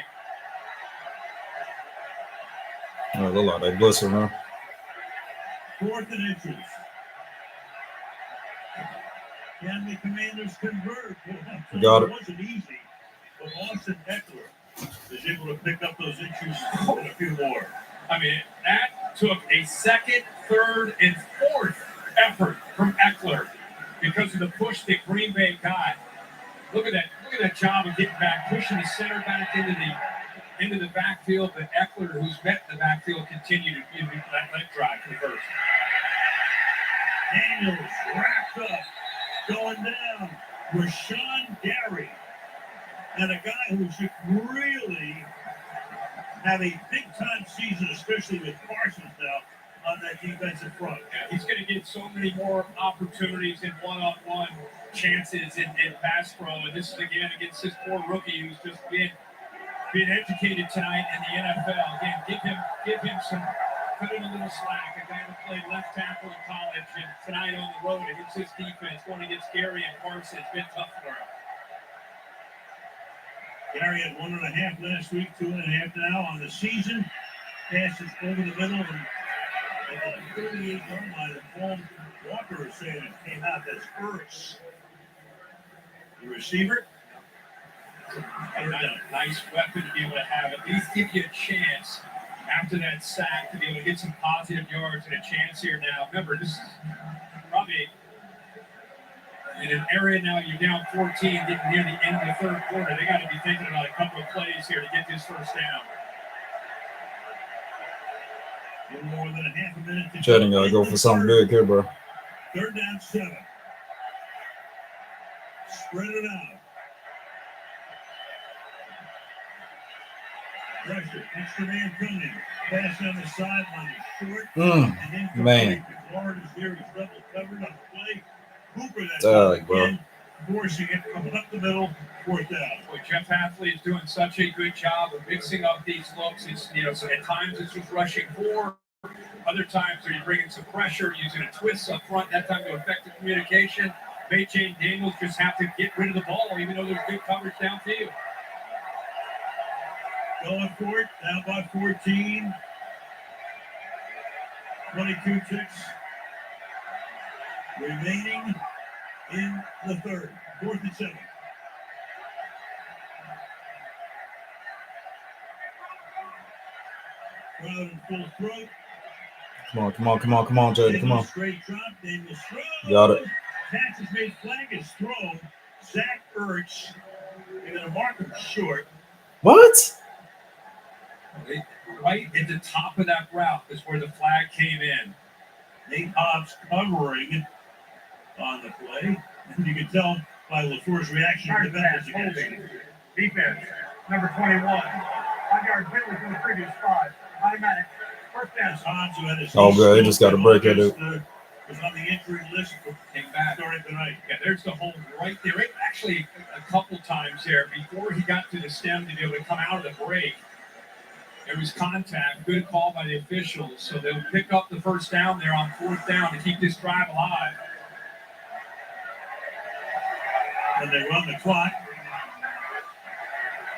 Oh, look like they blister, man. 4th and inches. Can the Commanders convert? Got it. It wasn't easy, but Austin Eckler is able to pick up those inches and a few more. I mean, that took a 2nd, 3rd, and 4th effort from Eckler because of the push that Green Bay got. Look at that job of getting back, pushing the center back into the backfield, but Eckler, who's met the backfield, continued to give that drive for the first. Daniels wrapped up, going down. Rashawn Gary, and a guy who should really have a big-time season, especially with Parsons now on that defensive front. Yeah, he's going to get so many more opportunities in one-on-one chances in pass pro, and this is again against this poor rookie who's just being educated tonight in the NFL. Again, give him some, cut him a little slack. A guy who played left tackle in college, and tonight on the road against his defense, going against Gary and Parsons, been tough for him. Gary had 1.5 last week, 2.5 now on the season. Passes over the middle and at the 38-yard line. And Paul Walker is saying it came out. That's Ertz. The receiver. Nice weapon to be able to have. At least give you a chance after that sack to be able to get some positive yards and a chance here now. Remember, this is probably in an area now you're down 14, getting near the end of the 3rd quarter. They got to be thinking about a couple of plays here to get this first down. A little more than a half a minute. Chatting gotta go for something big here, bro. 3rd down 7. Spread it out. Pressure. Extra man coming. Pass on the sideline is short. And then Man. Florida's here. He's double covered on the play. Cooper that Dang, bro. again, forcing it, coming up the middle, 4th down. Boy, Jeff Hafley is doing such a good job of mixing up these looks. It's, so at times it's just rushing 4. Other times are you bringing some pressure, using a twist up front. That time to effective communication. Baychain and Daniels just have to get rid of the ball, even though there's good coverage downfield. Going for it, down by 14. 22 ticks remaining in the 3rd. 4th and 7. Crowd in full throat. Come on, Jay. Come on. Straight drop. Daniels throws. Got it. Catch is made, flag is thrown. Zach Ertz, they're going to mark him short. What? Right at the top of that route is where the flag came in. Nate Hobbs covering on the play. And you can tell by LaFleur's reaction to the Bengals against Holding. Defense, number 21. 5-yard penalty from the previous spot. Automatic. First down. Hobbs, who had his Oh, good. He just got a break at it. Was on the injury list for Came back. starting tonight. Yeah, there's the hold right there. Actually, a couple times there before he got to the stem to be able to come out of the break. There was contact. Good call by the officials. So they'll pick up the first down there on 4th down to keep this drive alive. And they run the clock.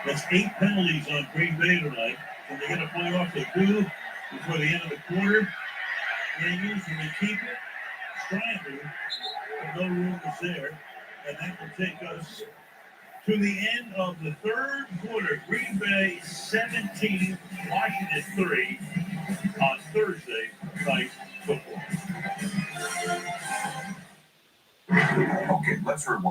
That's 8 penalties on Green Bay tonight. Can they get a play off? They do before the end of the quarter. Daniels, and they keep it. Trying to, but no room is there. And that will take us to the end of the third quarter. Green Bay 17, Washington 3 on Thursday night football. Okay, let's rewind.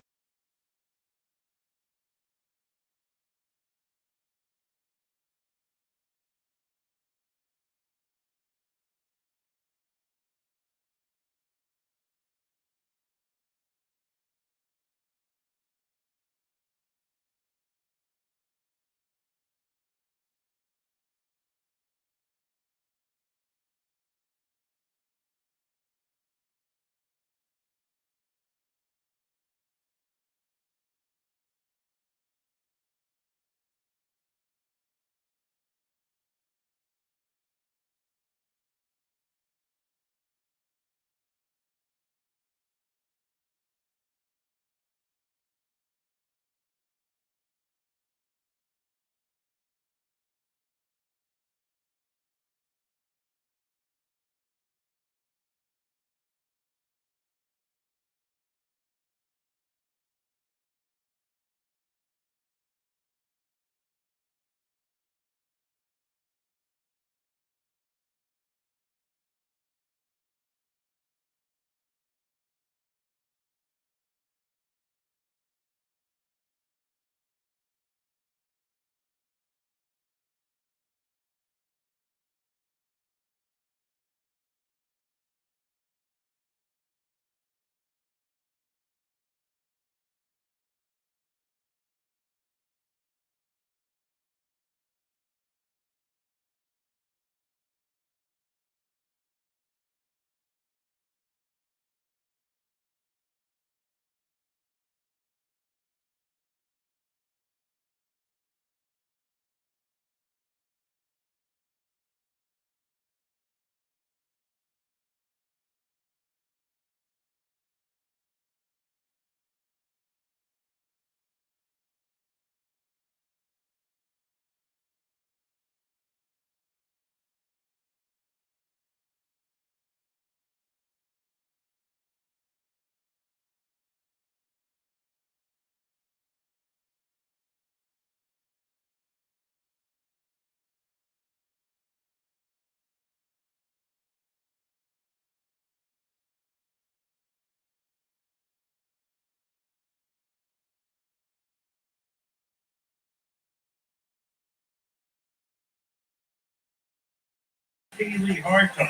Kaylee Harton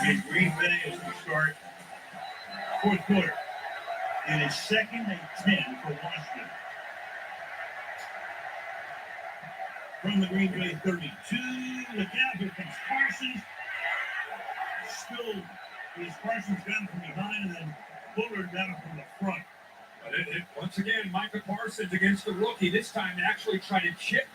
in Green Bay as we start fourth quarter. It is 2nd and 10 for Washington. From the Green Bay 32, look out, here comes Parsons. Still, is Parsons got him from behind and then Bullard got him from the front. But once again, Micah Parsons against the rookie. This time actually tried to chip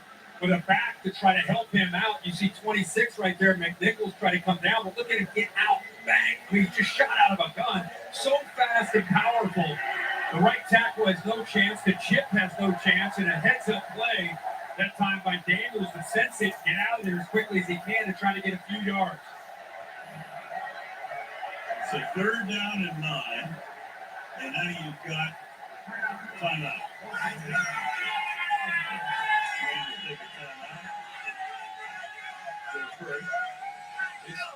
with a back to try to help him out. You see 26 right there. McNichols try to come down, but look at him get out. Bang! I mean, he just shot out of a gun. So fast and powerful. The right tackle has no chance. The chip has no chance. And a heads-up play that time by Daniels to sense it, get out of there as quickly as he can to try to get a few yards. So 3rd down and 9. And now you've got timeout.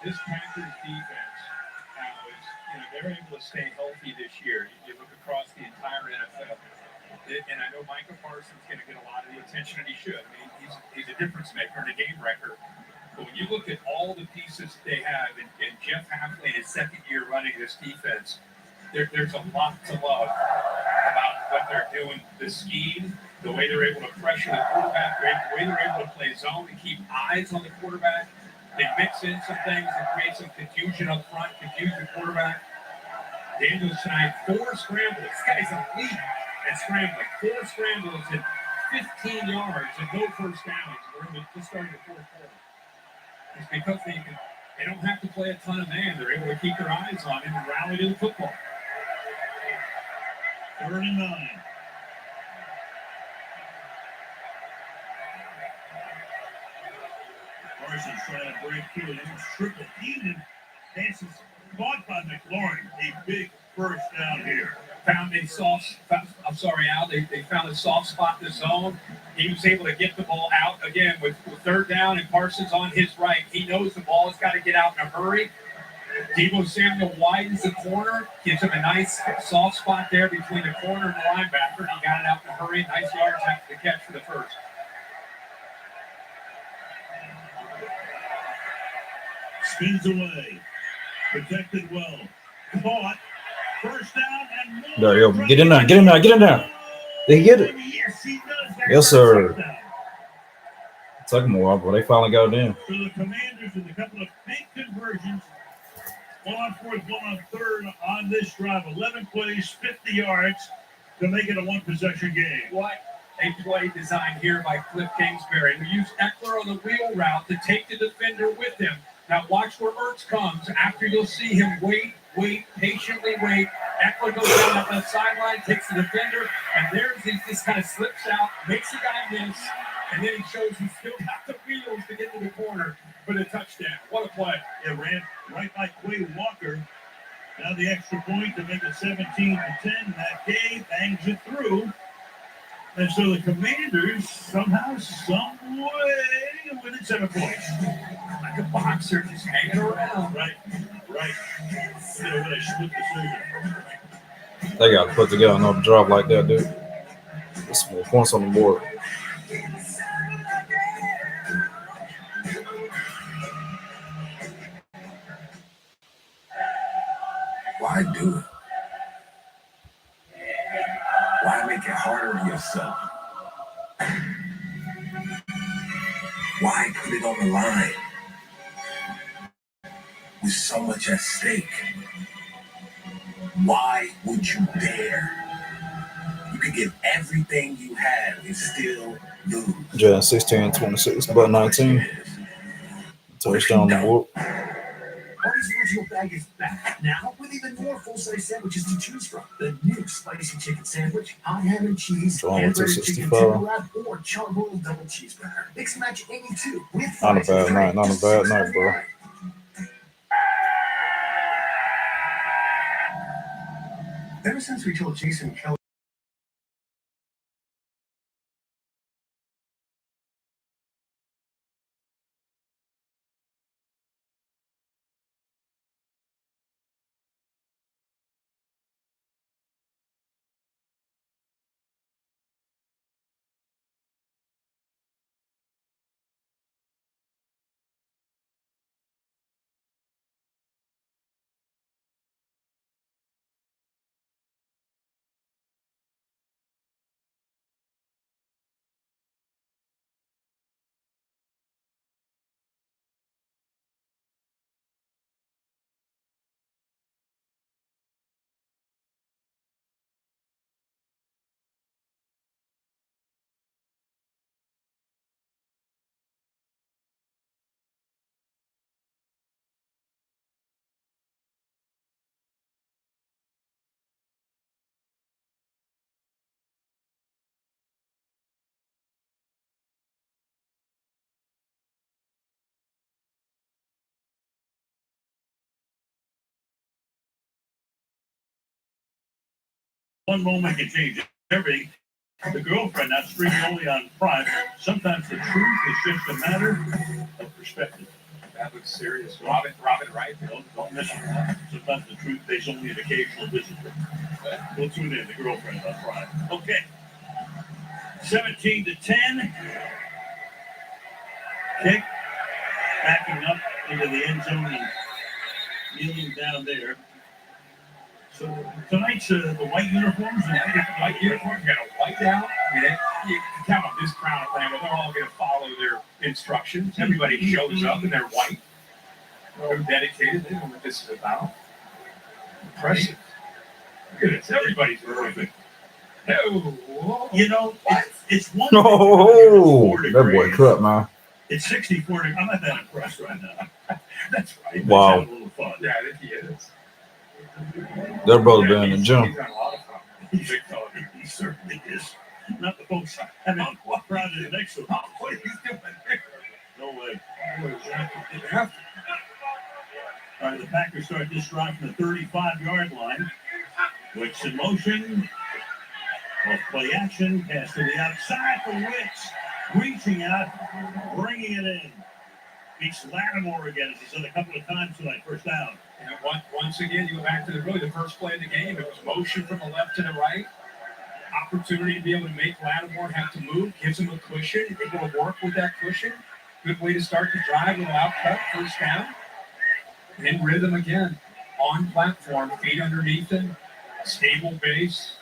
This Packers defense, Alex, they're able to stay healthy this year. You look across the entire NFL, and I know Micah Parsons is going to get a lot of the attention, and he should. I mean, he's a difference maker and a game wrecker. But when you look at all the pieces they have, and Jeff Hafley in his second year running this defense, there's a lot to love about what they're doing. The scheme, the way they're able to pressure the quarterback, the way they're able to play zone and keep eyes on the quarterback. They mix in some things and create some confusion up front, confuse the quarterback. Daniels tonight, 4 scrambles. This guy's elite at scrambling. 4 scrambles and 15 yards and no first downs. We're just starting the fourth quarter. It's because they don't have to play a ton of man. They're able to keep their eyes on him and rally to the football. 3rd and 9. Parsons trying to break through. It was triple teamed. Dances caught by McLaurin. A big first down here. Found a soft spot. I'm sorry, Al. They found a soft spot in the zone. He was able to get the ball out again with 3rd down and Parsons on his right. He knows the ball has got to get out in a hurry. Deebo Samuel widens the corner, gives him a nice soft spot there between the corner and the linebacker. He got it out in a hurry. Nice yards after the catch for the first. Spins away. Protected well. Caught. First down and more. There you go. Get in there. Get in there. Get in there. Did he get it? Yes, he does. Yes, sir. Took them a while, but they finally got it in. So the Commanders with a couple of fake conversions. 1 on 4th, 1 on 3rd on this drive. 11 plays, 50 yards to make it a 1-possession game. What a play design here by Cliff Kingsbury. We used Eckler on the wheel route to take the defender with him. Now watch where Ertz comes. After you'll see him wait, patiently wait. Eckler goes down that left sideline, takes the defender, and there's he just kind of slips out, makes the guy miss, and then he shows he's still got the wheels to get to the corner for the touchdown. What a play. It ran right by Quay Walker. Now the extra point to make it 17-10. That game bangs it through. And so the Commanders somehow, some way, within 7 points. Like a boxer just hanging around. Right. You know, when I split decision. They got to put together another drive like that, dude. There's some more points on the board. Why do it? Why make it harder on yourself? Why put it on the line? With so much at stake. Why would you dare? You could give everything you have and still lose. Yeah, 16-26, but 19. Touchdown on the board. Artie's original bag is back now with even more full-size sandwiches to choose from. The new spicy chicken sandwich, hot ham and cheese, hamburger chicken tender wrap, or charbroiled double cheeseburger. Mix and match any two with Not a bad night. Not a bad night, bro. Ever since we told Jason Kelly One moment can change everything. The girlfriend, not streaming only on Prime. Sometimes the truth is just a matter of perspective. That looks serious. Robin Wright. Don't miss it. Sometimes the truth takes only an occasional visitor. We'll tune in, the girlfriend on Friday. Okay. 17-10. Kick. Backing up into the end zone and kneeling down there. So tonight's the white uniforms and White uniforms got a white down. I mean, you can count on this crowd of playing, but they're all going to follow their instructions. Everybody shows up and they're white. They're dedicated. They know what this is about. Impressive. Look at this. Everybody's perfect. No. You know, it's one. Oh, that boy cut, man. It's 64. I'm not that impressed right now. That's right. Wow. Let's have a little fun. Yeah, I think he is. Their brother been in the gym. He's done a lot of fun. He's big fella. He certainly is. Not the folks having to walk around in the next one. What he's doing there. No way. Yeah. All right, the Packers start this drive from the 35-yard line. Wicks in motion. Off play action. Pass to the outside for Wicks. Reaching out, bringing it in. Beats Lattimore again, as he said a couple of times tonight. First down. And once again, you go back to the first play of the game. It was motion from the left to the right. Opportunity to be able to make Lattimore have to move. Gives him a cushion. Able to work with that cushion. Good way to start the drive with an outcut. First down. In rhythm again. On platform. Feet underneath him. Stable base.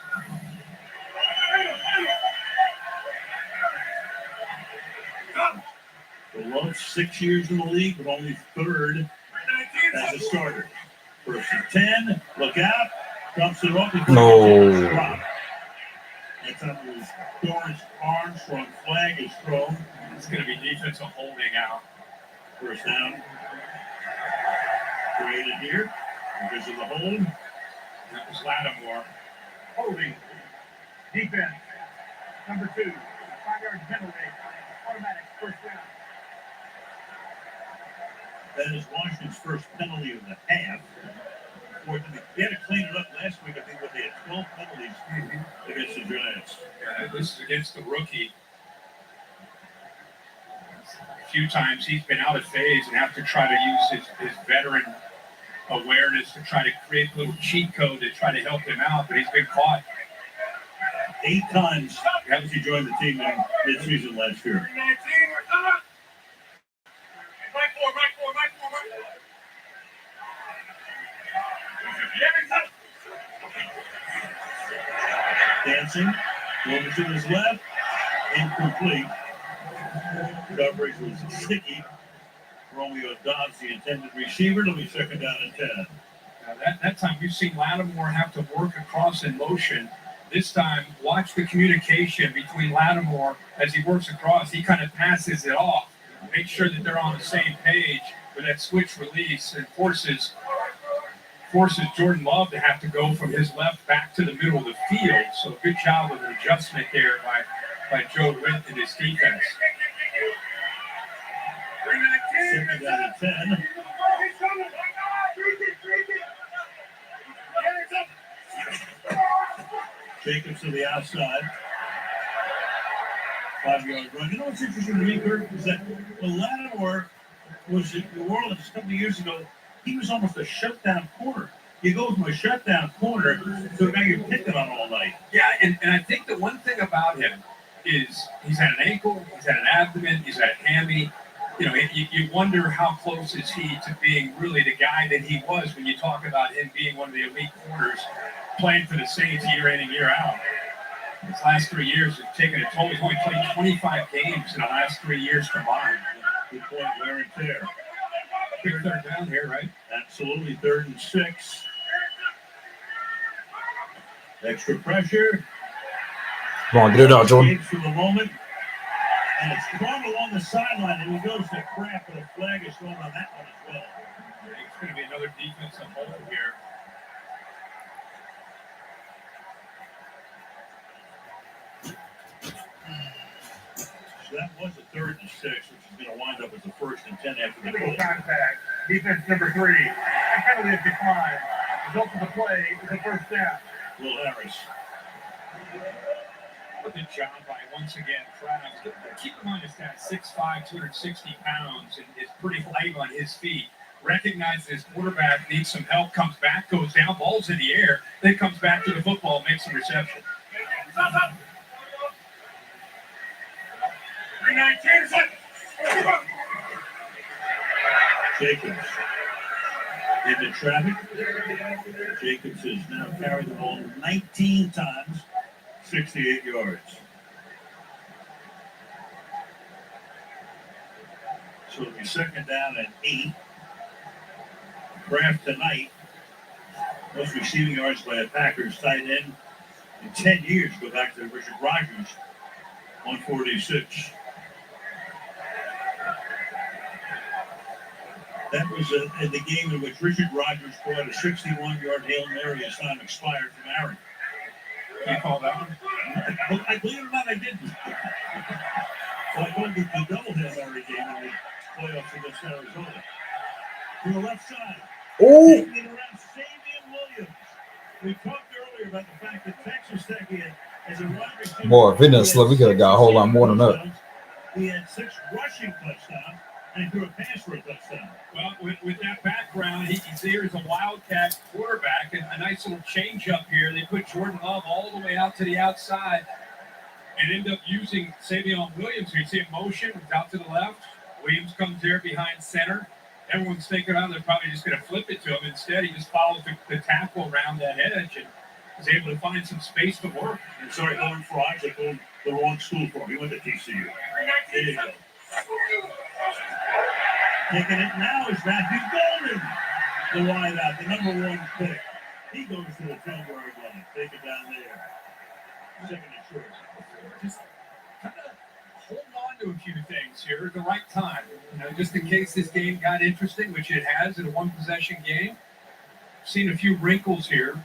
The Love, 6 years in the league, but only third as a starter. First and 10. Look out. Dumps it off. No. That's on his Dorrance Armstrong. Flag is thrown. It's going to be defensive holding out. First down. Created here. Because of the hold. That was Lattimore. Holding. Defense. Number 2. 5-yard penalty. Automatic. First down. That is Washington's first penalty of the half. They had to clean it up last week. I think they had 12 penalties against the Giants. Yeah, this is against the rookie. A few times he's been out of phase and have to try to use his veteran awareness to try to create a little cheat code to try to help him out, but he's been caught 8 times since he joined the team in mid-season last year. Dancing, over to his left, incomplete. Coverage was sticky. Romeo Dobbs, the intended receiver, it'll be second down and 10. Now that time we've seen Lattimore have to work across in motion. This time, watch the communication between Lattimore as he works across. He kind of passes it off. Make sure that they're on the same page with that switch release and forces Jordan Love to have to go from his left back to the middle of the field. So good job of an adjustment there by Joe Witt and his defense. Second down and 10. Jacobs to the outside. 5-yard run. You know what's interesting to me, Kurt, is that when Lattimore was in New Orleans a couple of years ago, he was almost a shutdown corner. You go from a shutdown corner to a guy you're picking on all night. Yeah, and I think the one thing about him is he's had an ankle, he's had an abdomen, he's had a hammy. You know, you wonder how close is he to being really the guy that he was when you talk about him being one of the elite corners playing for the Saints year in and year out. His last 3 years have taken a toll. He's only played 25 games in the last 3 years combined. Good point, wear and tear. Big third down here, right? Absolutely, 3rd and 6. Extra pressure. Come on, get it out, Jordan. For the moment. And it's thrown along the sideline, and he goes to Kraft, but a flag is thrown on that one as well. It's going to be another defensive hold here. So that was a 3rd and 6, which is going to wind up as a 1st and 10 after the Physical goal. contact. Defense number 3. A penalty is declined. Result of the play is a first down. Will Harris. Good job by, once again, Krabs. Keep in mind this guy, 6'5", 260 pounds, and is pretty light on his feet. Recognizes his quarterback needs some help, comes back, goes down, ball's in the air, then comes back to the football, makes a reception. Jacobs into traffic. Jacobs has now carried the ball 19 times, 68 yards. So it'll be second down and 8. Kraft tonight, most receiving yards by a Packers tight end in 10 years. Go back to Richard Rodgers, 146. That was in the game in which Richard Rodgers caught a 61-yard Hail Mary as time expired from Aaron. Can you call that one? I believe it or not, I didn't. So I called the double Hail Mary game in the playoffs against Arizona. To the left side. Oh! Taking it around Savion Williams. We talked earlier about the fact that Texas Tech as a wide receiver. Boy, if it didn't slip, we could have got a whole lot more than that. He had 6 rushing touchdowns. And he threw a pass for a touchdown. Well, with that background, he's there as a Wildcat quarterback, and a nice little change up here. They put Jordan Love all the way out to the outside and end up using Savion Williams. You see a motion out to the left. Williams comes there behind center. Everyone's thinking, oh, they're probably just going to flip it to him. Instead, he just follows the tackle around that edge and is able to find some space to work. And sorry, Owen Frogs, I told the wrong school for him. He went to TCU. There you go. Taking it now is Matthew Golden, the wide out, the number 1 pick. He goes to the 10-yard line. Take it down there. Second and short. Just kind of hold on to a few things here at the right time. Just in case this game got interesting, which it has in a one-possession game. Seen a few wrinkles here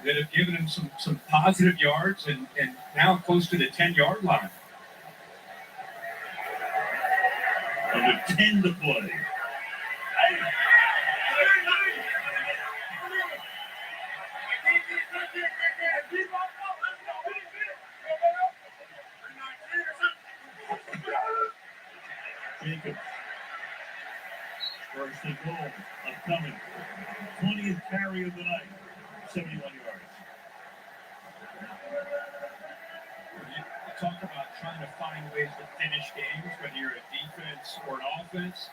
that have given him some positive yards and now close to the 10-yard line. Under 10 to play. Jacobs. First and goal. Upcoming. 20th carry of the night. 71 yards. Talk about trying to find ways to finish games, whether you're a defense or an offense.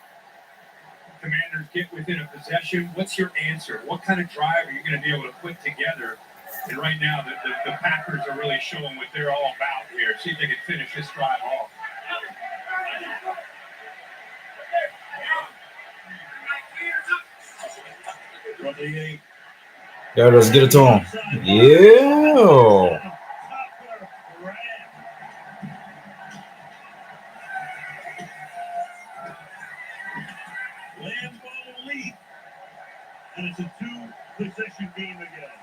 Commanders get within a possession. What's your answer? What kind of drive are you going to be able to put together? And right now, the Packers are really showing what they're all about here. See if they can finish this drive off. From the 8. Yeah, let's get it to him. Yeah. And it's a 2-possession game again.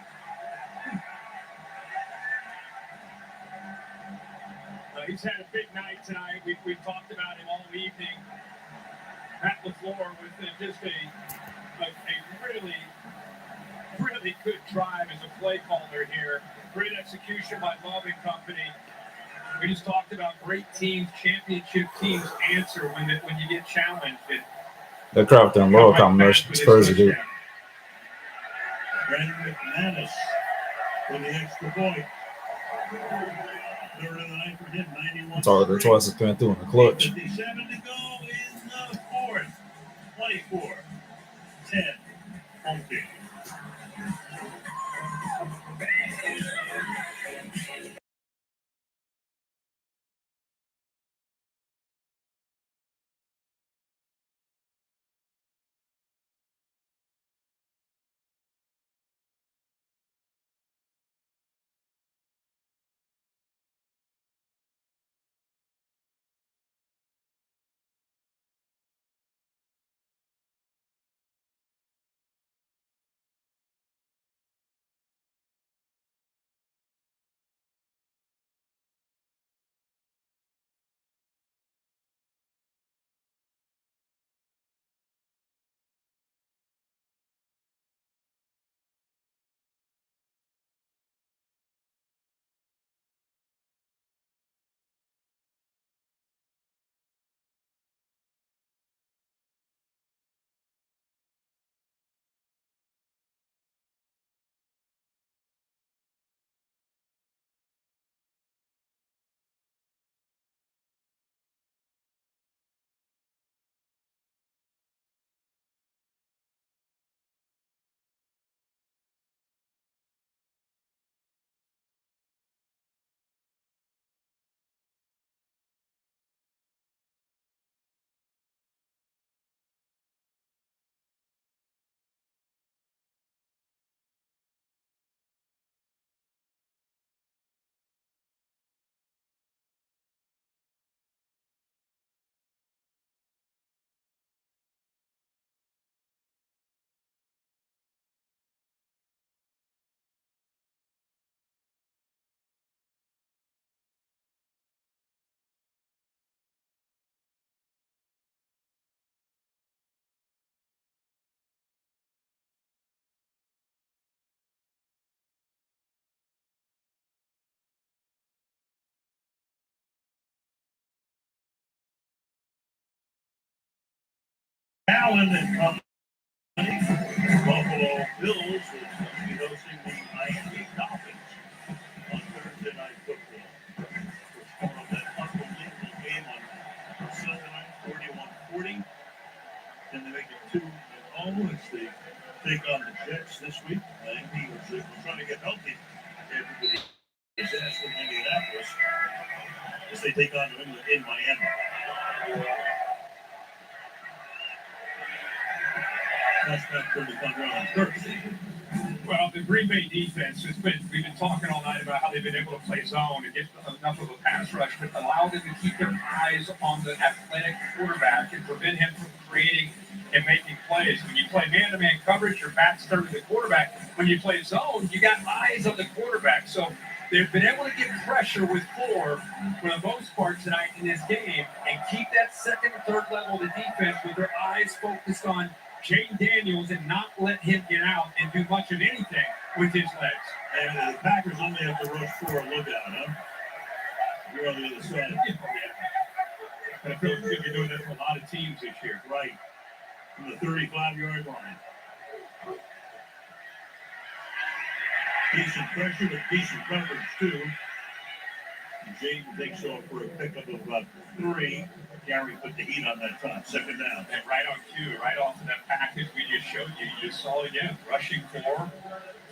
He's had a big night tonight. We've talked about him all evening. Matt LaFleur with just a really, really good drive as a play caller here. Great execution by Bob and company. We just talked about great teams, championship teams answer when you get challenged. The Kraft and Lower combination is crazy, dude. Brandon McManus for the extra point. Third of the night for him, 91. It's already twice it's been through in the clutch. 57 to go in the fourth. 24-10. Home team. Allen and company. Buffalo Bills will be hosting the Miami Dolphins on Thursday Night Football. It's part of that unbelievable game on Sunday night, 41-40. Can they make it 2-0 as they take on the Jets this week? Miami was trying to get healthy. Everybody is asked from Indianapolis as they take on New England in Miami. That's not pretty fun on Thursday. Well, the Green Bay defense has been, we've been talking all night about how they've been able to play zone and get enough of a pass rush to allow them to keep their eyes on the athletic quarterback and prevent him from creating and making plays. When you play man-to-man coverage, your back's turned to the quarterback. When you play zone, you got eyes on the quarterback. So they've been able to get pressure with 4 for the most part tonight in this game and keep that second and third level of the defense with their eyes focused on Jayden Daniels and not let him get out and do much of anything with his legs. And the Packers only have to rush 4 a lookout, huh? You're on the other side. But I feel like we've been doing that for a lot of teams this year. Right. From the 35-yard line. Decent pressure, but decent coverage, too. Jayden takes off for a pickup of about 3. Gary put the heat on that time. Second down. And right on cue, right off of that package we just showed you, you just saw it again. Rushing 4.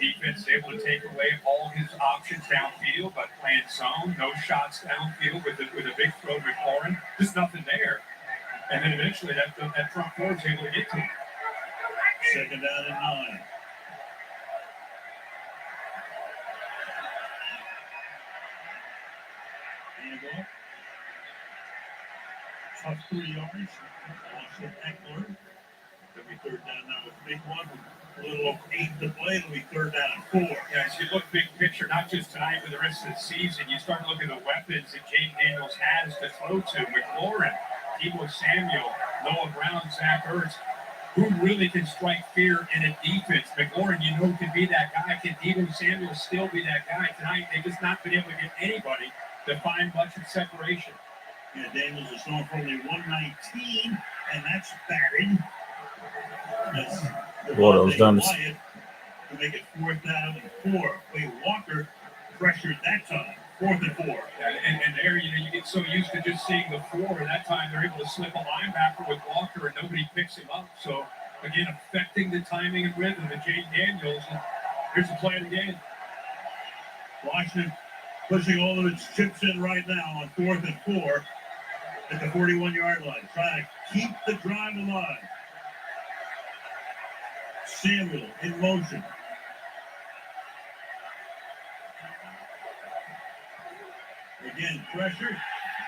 Defense able to take away all his options downfield, but playing zone, no shots downfield with a big throw to McLaurin. Just nothing there. And then eventually that front 4 is able to get to him. Second down and 9. Handball. Tough 3 yards. Austin Eckler. It'll be third down now with big one. A little over 8 to play. It'll be third down and 4. Yeah, as you look big picture, not just tonight, but the rest of the season, you start looking at the weapons that Jayden Daniels has to throw to. McLaurin, Deebo Samuel, Noah Brown, Zach Ertz. Who really can strike fear in a defense? McLaurin, you know, can be that guy. Can Deebo Samuel still be that guy? Tonight, they've just not been able to get anybody to find much of separation. Yeah, Daniels is throwing for only 119, and that's batted. What I was done. To make it 4th down and 4. Wade Walker pressured that time. 4th and 4. And there, you know, you get so used to just seeing the 4, and that time they're able to slip a linebacker with Walker, and nobody picks him up. So, again, affecting the timing and rhythm of Jayden Daniels. And here's the play of the game. Washington pushing all of its chips in right now on 4th and 4 at the 41-yard line, trying to keep the drive alive. Samuel in motion. Again, pressure.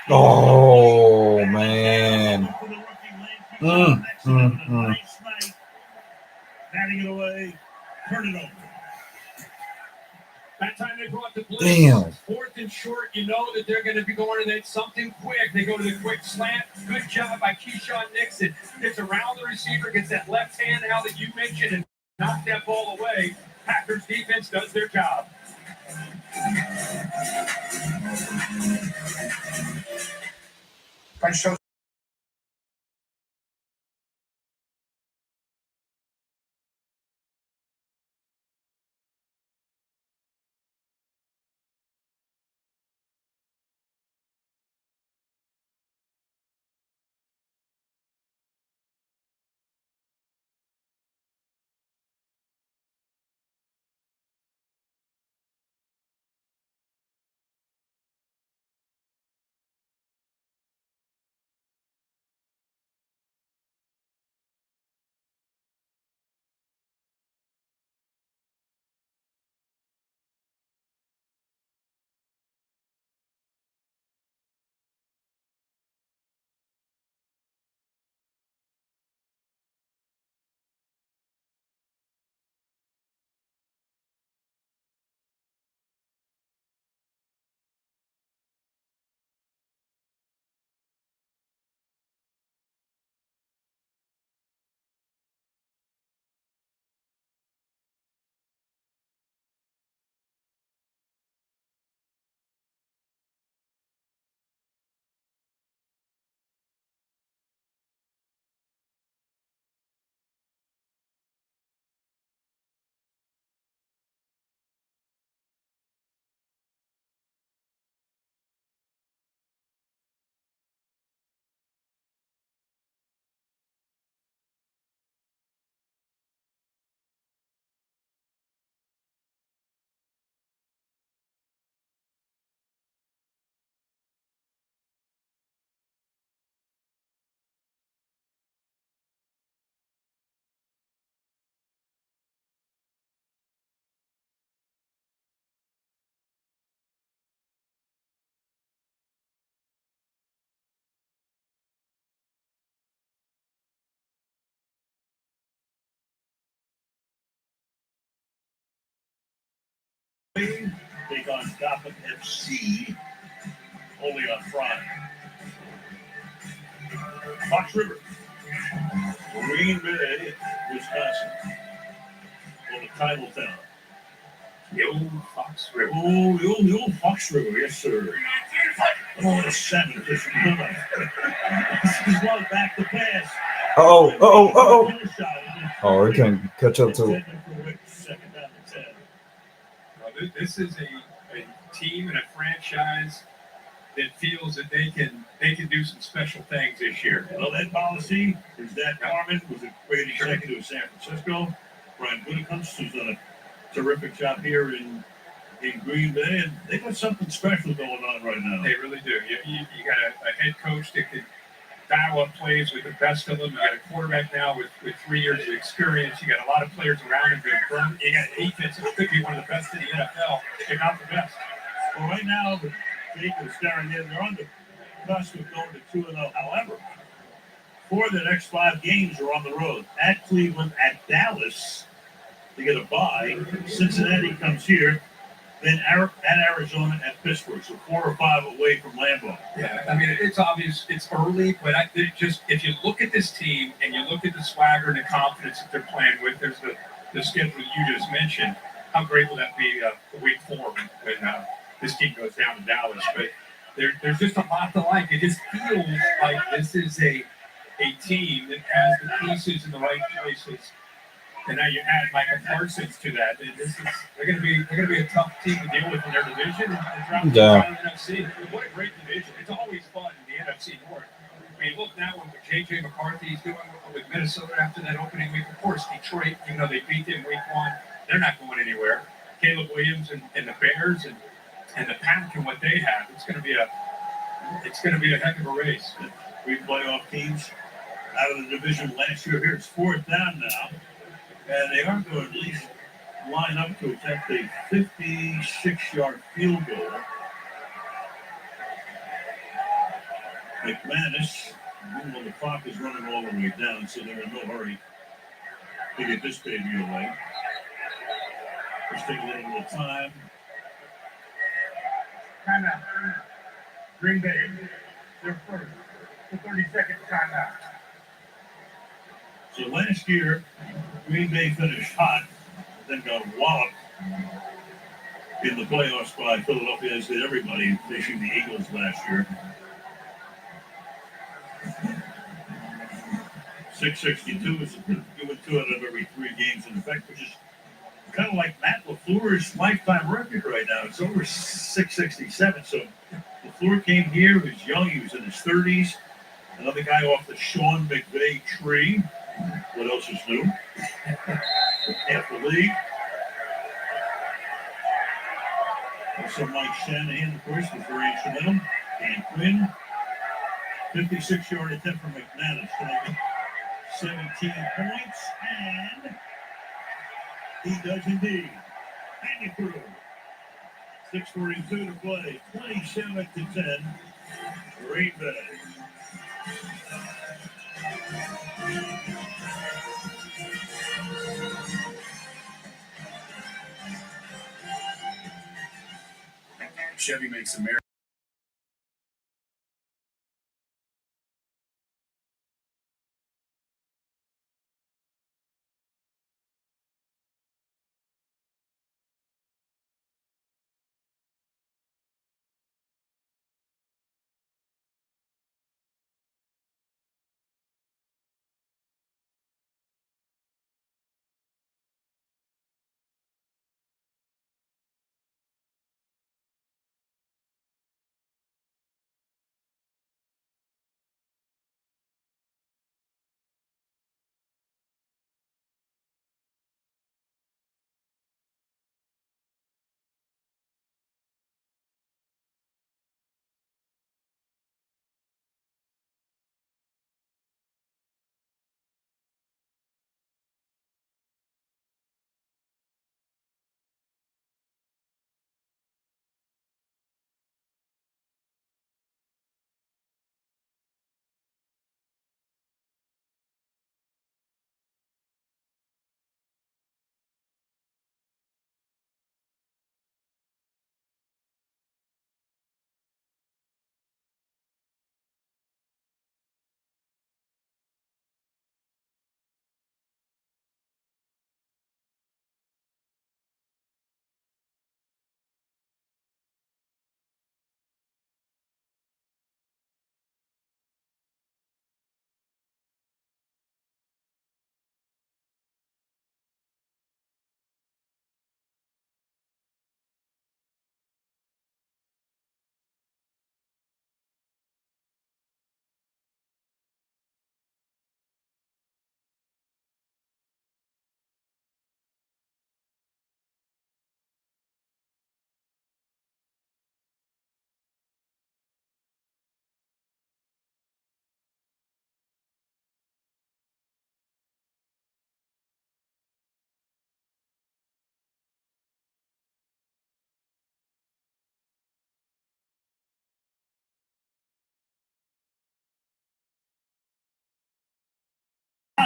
Oh, man. Nice night. Batting it away. Turn it over. That time they brought the blitz. Damn. 4th and short, you know that they're going to be going to that something quick. They go to the quick slant. Good job by Keyshawn Nixon. Gets around the receiver, gets that left hand out that you mentioned, and knocked that ball away. Packers defense does their job. Show take on Gotham FC only on Friday. Fox River, Green Bay, Wisconsin. On the title town. The old Fox River. Oh, the old Fox River, yes, sir. Oh, the 7 fishing tonight. This is one back to pass. Oh, we can catch up to it. Well, this is a team and a franchise that feels that they can do some special things this year. Well, that policy is that Carmen was a great executive of San Francisco. Brian Gutekunst, who's done a terrific job here in Green Bay, and they got something special going on right now. They really do. You got a head coach that can dial up plays with the best of them. You got a quarterback now with 3 years of experience. You got a lot of players around him. You got a defense that could be one of the best in the NFL, if not the best. Well, right now, the Eagles staring in. They're on the cusp of going to 2-0. However, 4 of the next 5 games are on the road. At Cleveland, at Dallas, to get a bye. Cincinnati comes here. Then at Arizona, at Pittsburgh. So 4 or 5 away from Lambeau. Yeah, I mean, it's obvious, it's early, but if you look at this team and you look at the swagger and the confidence that they're playing with, there's the schedule you just mentioned. How great will that be week 4 when this team goes down to Dallas? But there's just a lot to like. It just feels like this is a team that has the pieces in the right places. And now you add Michael Parsons to that. They're going to be a tough team to deal with in their division and throughout the NFC. What a great division! It's always fun in the NFC North. I mean, look now what J.J. McCarthy's doing with Minnesota after that opening week. Of course, Detroit, even though they beat them week 1, they're not going anywhere. Caleb Williams and the Bears and the Pack and what they have, it's going to be a heck of a race. 3 playoff teams out of the division last year. Here it's 4th down now. And they are going to at least line up to attempt a 56-yard field goal. McManus, well, the clock is running all the way down, so they're in no hurry to get this baby away. Let's take a little bit of time. Timeout. Green Bay, their first. The 30-second timeout. So last year, Green Bay finished hot, then got walloped in the playoffs by Philadelphia, as did everybody facing the Eagles last year. 662 is doing 2 out of every 3 games in effect, which is kind of like Matt LaFleur's lifetime record right now. It's over 667. So LaFleur came here, he was young, he was in his 30s. Another guy off the Sean McVay tree. What else is new? Half the league. Also Mike Shanahan, of course, was very instrumental. Dan Quinn. 56-yard attempt from McManus. 17 points, and he does indeed. Hang it through. 6:42 to play. 27-10. Green Bay. Chevy makes America.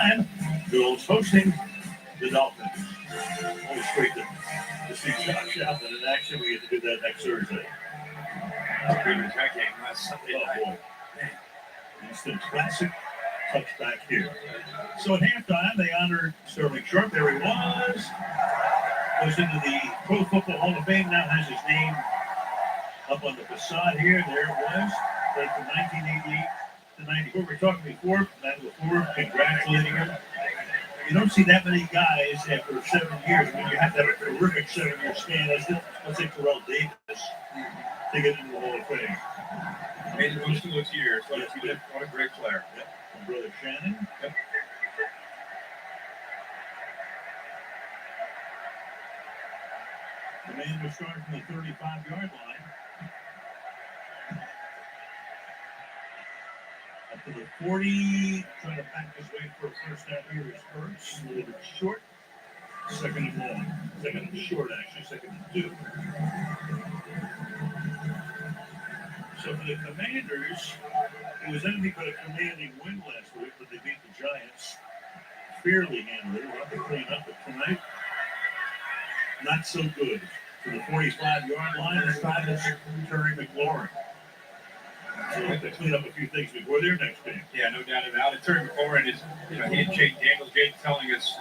time. Bills hosting the Dolphins. Always great to see Josh Allen in action. We get to do that next Thursday. Great was that game last Sunday Oh, night. boy. Instant classic touchback here. So at halftime, they honored Sterling Sharp. There he was. Goes into the Pro Football Hall of Fame. Now has his name up on the facade here. There it was. Played from 1988 to 94. We were talking before, Matt LaFleur, congratulating him. You don't see that many guys after 7 years. I mean, you have to have a terrific 7-year span. Let's say Terrell Davis to get into the Hall of Fame. Made the most of those years. What a great player. Yep. My brother Shannon. Yep. The man was starting from the 35-yard line. Up to the 40, trying to back his way for a first down here is Hurts. A little bit short. Second and long. Second and short, actually. Second and 2. So for the Commanders, it was anything but a commanding win last week, but they beat the Giants fairly handily. We'll have to clean up, but tonight, not so good. To the 45-yard line, this time it's Terry McLaurin. So we'll have to clean up a few things before their next game. Yeah, no doubt about it. Terry McLaurin is, he and Jake Daniels, Jake telling us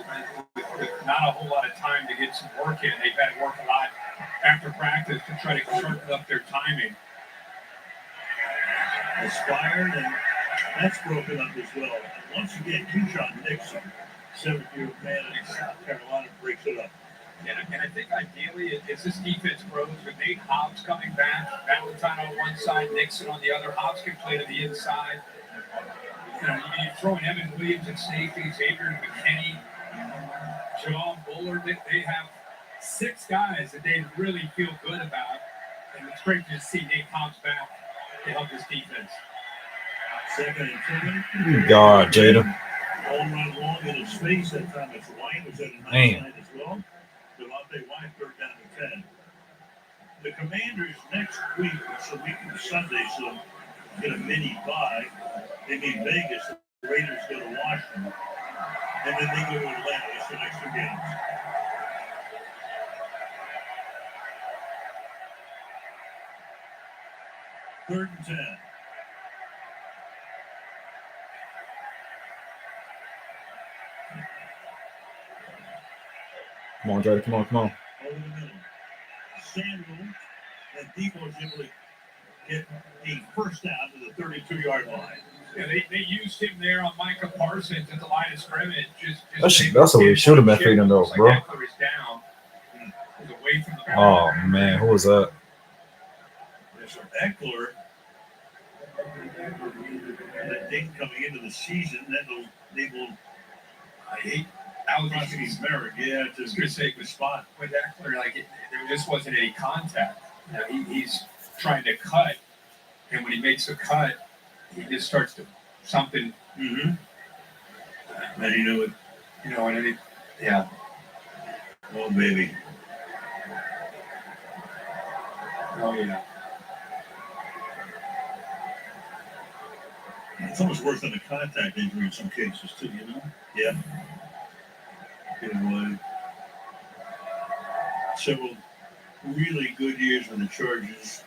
with not a whole lot of time to get some work in. They've had to work a lot after practice to try to sharpen up their timing. Aspired, and that's broken up as well. And once again, Keyshawn Nixon, 7th-year man in South Carolina, breaks it up. And I think ideally, as this defense grows, with Nate Hobbs coming back, Valentine on one side, Nixon on the other, Hobbs can play to the inside. You throw in Evan Williams at safety, Xavier McKinney, John Bullard. They have 6 guys that they really feel good about. And it's great to see Nate Hobbs back to help this defense. Second and 10. God, Jada. All run long in his face. That time it's White was at a Man. side as well. Devontae White, 3rd down to 10. The Commanders next week, it's a week from Sunday, so get a mini bye. They meet Vegas. The Raiders go to Washington. And then they go to Atlanta. It's the next 2 games. Third and 10. Come on, Jada. Come on, come on. Over the middle. Samuel and Depot is able to get a first down to the 32-yard line. Yeah, they used him there on Micah Parsons at the line of scrimmage. That's what we should have been feeding those, bro. Eckler is down. He's away from the Oh, man. Who was that? So Eckler, that thing coming into the season, they will. I hate. That was Husky's Merrick, yeah, it's a good sacred spot. With Eckler, there just wasn't any contact. He's trying to cut, and when he makes a cut, he just starts to something. Mm-hmm. And you know it. And it, yeah. Oh, baby. Oh, yeah. It's almost worse than a contact injury in some cases, too, Yeah. It was several really good years with the Chargers.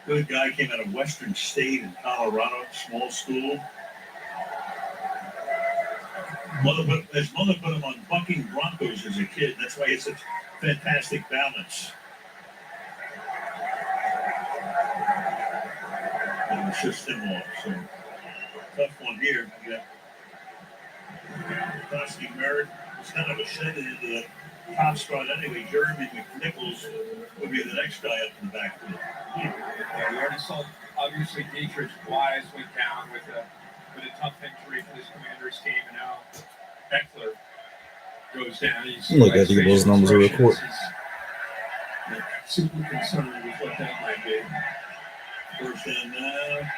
Good guy, came out of Western State in Colorado, small school. His mother put him on bucking Broncos as a kid. That's why he had such fantastic balance. And it's just him off, so tough one here. You got Husky Merritt was kind of ascended into the top spot anyway. Jeremy McNichols would be the next guy up in the backfield. Yeah, we already saw, obviously, Dietrich Wise went down with a tough injury for this Commanders team, and now Eckler goes down. Look at those numbers real quick. Super concerned with what that might be. First down now.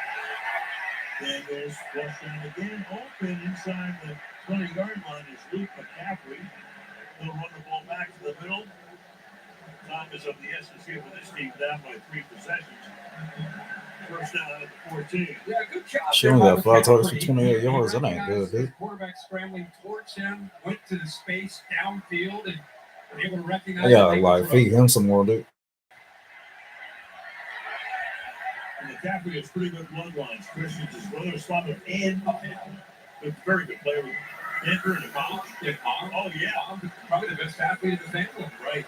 Daniels flush down again. Open inside the 20-yard line is Luke McCaffrey. He'll run the ball back to the middle. Time is of the essence here with this team down by 3 possessions. First down at the 14. Yeah, good job. She there only by got 5 targets for McCaffrey. 28 He yards. That ain't good, recognized the dude. quarterback scrambling towards him, went to the space downfield, and was able to recognize I and gotta make like the throw. feed him some more, dude. And McCaffrey has pretty good bloodlines. Christian's his brother's father and a very good player with Denver and a college. Yeah, Oh, yeah. Probably the best athlete in the family. Right.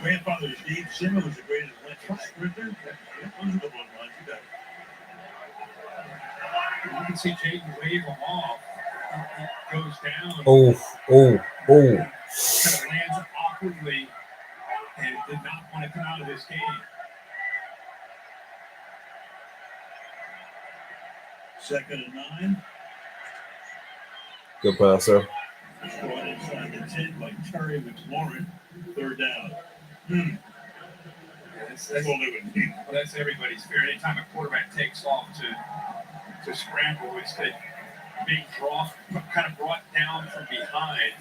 Grandfather Steve Simmons was the greatest sprinter. Those are the bloodlines. You got it. You can see Jaden wave him off. He goes down. Oh. Kind of lands awkwardly and did not want to come out of this game. Second and 9. Good pass there. It's brought inside the 10 by Terry McLaurin. Third down. That's everybody's fear. Anytime a quarterback takes off to scramble, it's that being kind of brought down from behind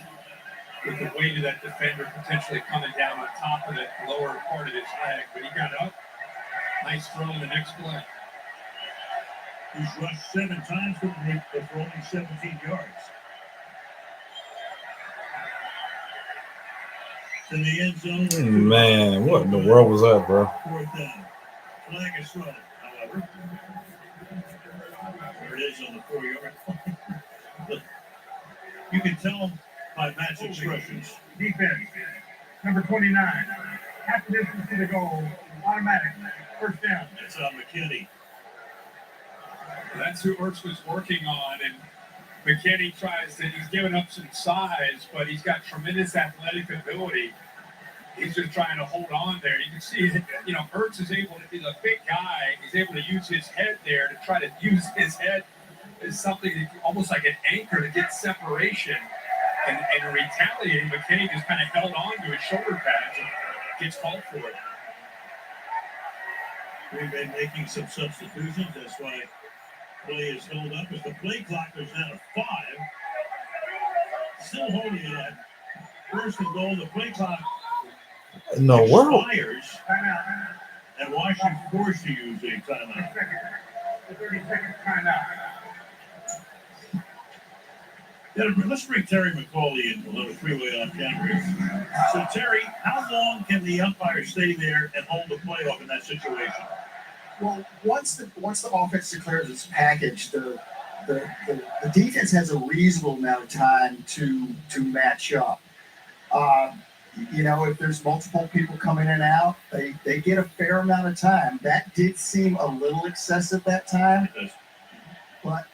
with the weight of that defender potentially coming down on top of the lower part of his leg. But he got up. Nice throw in the next play. He's rushed 7 times for only 17 yards. In the end zone. Man, what in the world was that, bro? Fourth down. Flag is thrown, however. There it is on the 4-yard line. You can tell them by match expressions. Defense, number 29. Half the distance to the goal. Automatic. First down. That's McKinney. That's who Ertz was working on, and McKinney he's given up some size, but he's got tremendous athletic ability. He's just trying to hold on there. You can see that, Ertz is able to, he's a big guy. He's able to use his head there to try to use his head as something that, almost like an anchor to get separation. And retaliating, McKinney just kind of held on to his shoulder pads and gets called for it. We've been making some substitutions. That's why play is held up as the play clock goes down to 5. Still holding it at first and goal. The play clock expires, and Washington forced to use a timeout. The 30-second timeout. Yeah, let's bring Terry McCauley in a little freeway on camera. So, Terry, how long can the umpire stay there and hold the play off in that situation? Well, once the offense declares its package, the defense has a reasonable amount of time to match up. If there's multiple people coming in and out, they get a fair amount of time. That did seem a little excessive that time, but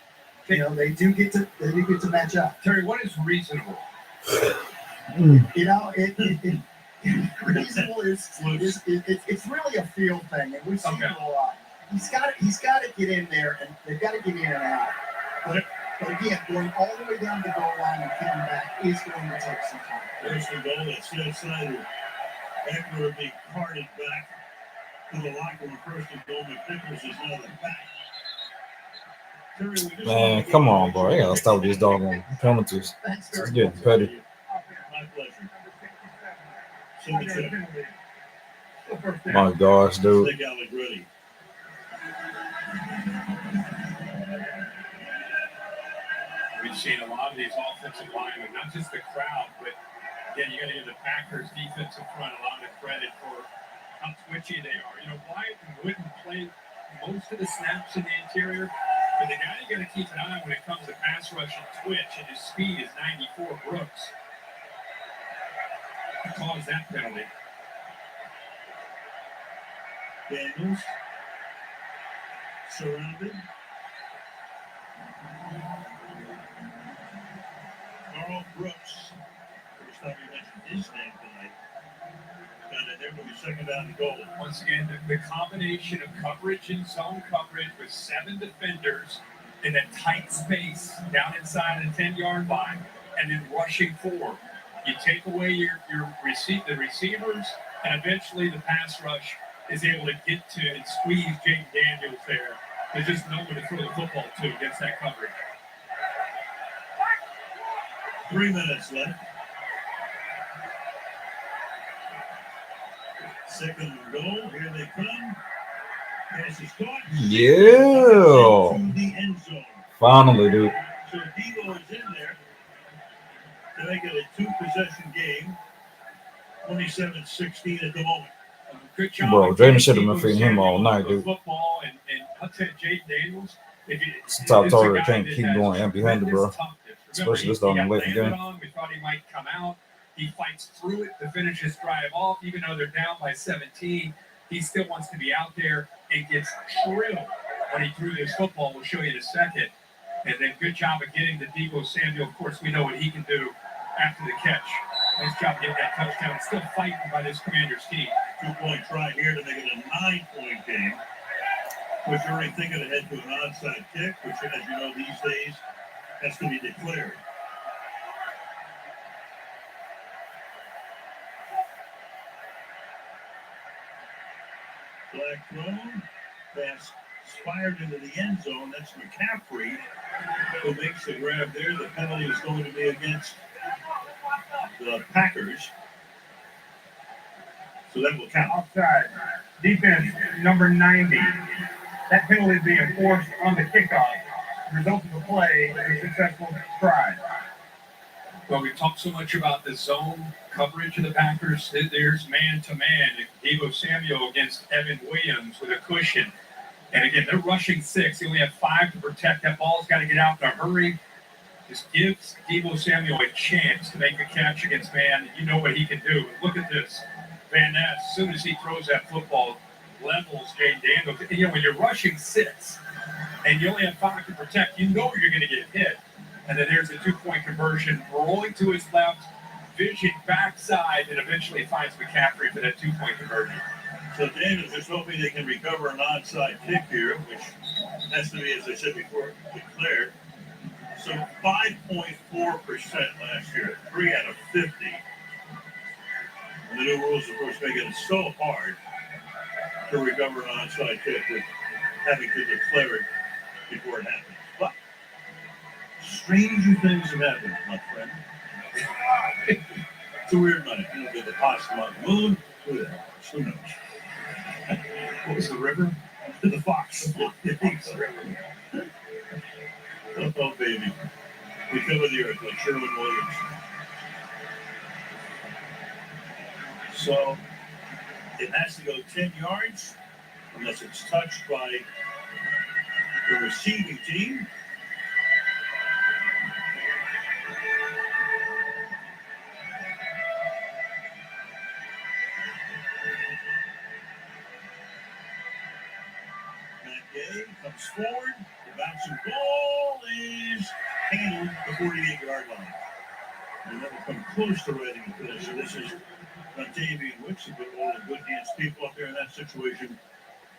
they do get to match up. Terry, what is reasonable? Reasonable is it's really a feel thing, and we've seen it a lot. He's got to get in there, and they've got to get in and out. But again, going all the way down the goal line and getting back is going to take some time. There's the goal that's outside. Eckler being carted back to the locker room. First and goal. McNichols is now the back. Man, come on, bro. I gotta stop these doggone penalties. It's getting petty. My pleasure. My gosh, dude. Stick Allegretti. We've seen a lot of these offensive linemen, not just the crowd, but again, you got to give the Packers defensive front a lot of credit for how twitchy they are. Wyatt wouldn't play most of the snaps in the interior, but the guy you got to keep an eye on when it comes to pass rush and twitch, and his speed is 94. Brooks. Caused that penalty. Daniels surrounded. Carl Brooks. First time you mentioned his name tonight. Got it there with the second down and goal. Once again, the combination of coverage and zone coverage with 7 defenders in a tight space down inside the 10-yard line, and then rushing 4. You take away the receivers, and eventually the pass rush is able to get to and squeeze Jaden Daniels there. There's just no one to throw the football to against that coverage. 3 minutes left. Second and goal. Here they come. Pass is caught. Yeah. Into the end zone. Finally, dude. So Debo is in there to make it a 2-possession game. 27-16 at the moment. Good job. Bro, Jaden should have been feeding him all night, dude. Football and I'll tell you, Jaden Daniels. It's a top target. Can't keep going empty-handed, bro. Especially this dog in late in the game. We thought he might come out. He fights through it to finish his drive off, even though they're down by 17. He still wants to be out there and gets drilled when he threw this football. We'll show you in a second. And then good job of getting to Debo Samuel. Of course, we know what he can do after the catch. Nice job getting that touchdown. Still fighting by this Commanders team. 2-point try here to make it a 9-point game. Which you're already thinking ahead to an onside kick, which, as you know, these days has to be declared. Flag thrown. Pass fired into the end zone. That's McCaffrey who makes the grab there. The penalty is going to be against the Packers. So that will count. Offside. Defense, number 90. That penalty being enforced on the kickoff. Result of the play is a successful try. Well, we talked so much about the zone coverage of the Packers. There's man-to-man. Debo Samuel against Evan Williams with a cushion. And again, they're rushing 6. They only have 5 to protect. That ball's got to get out in a hurry. Just gives Debo Samuel a chance to make a catch against man. You know what he can do. Look at this. Van Ness, as soon as he throws that football, levels Jaden Daniels. You know, when you're rushing 6 and you only have 5 to protect, you know you're going to get hit. And then there's a 2-point conversion, rolling to his left, vision backside, and eventually finds McCaffrey for that 2-point conversion. So Daniels is hoping they can recover an onside kick here, which has to be, as I said before, declared. So 5.4% last year, 3 out of 50. And the new rules, of course, make it so hard to recover an onside kick with having to declare it before it happens. But stranger things have happened, my friend. It's a weird night. You know, the possum on the moon. Who knows? What was the river? The Fox. Oh, baby. We cover the earth like Sherwin Williams. So it has to go 10 yards unless it's touched by the receiving team. Matt Gay comes forward. The bouncing ball is handled at the 48-yard line. They never come close to writing a finish. So this is Davian Wicks, but all the good hands people up there in that situation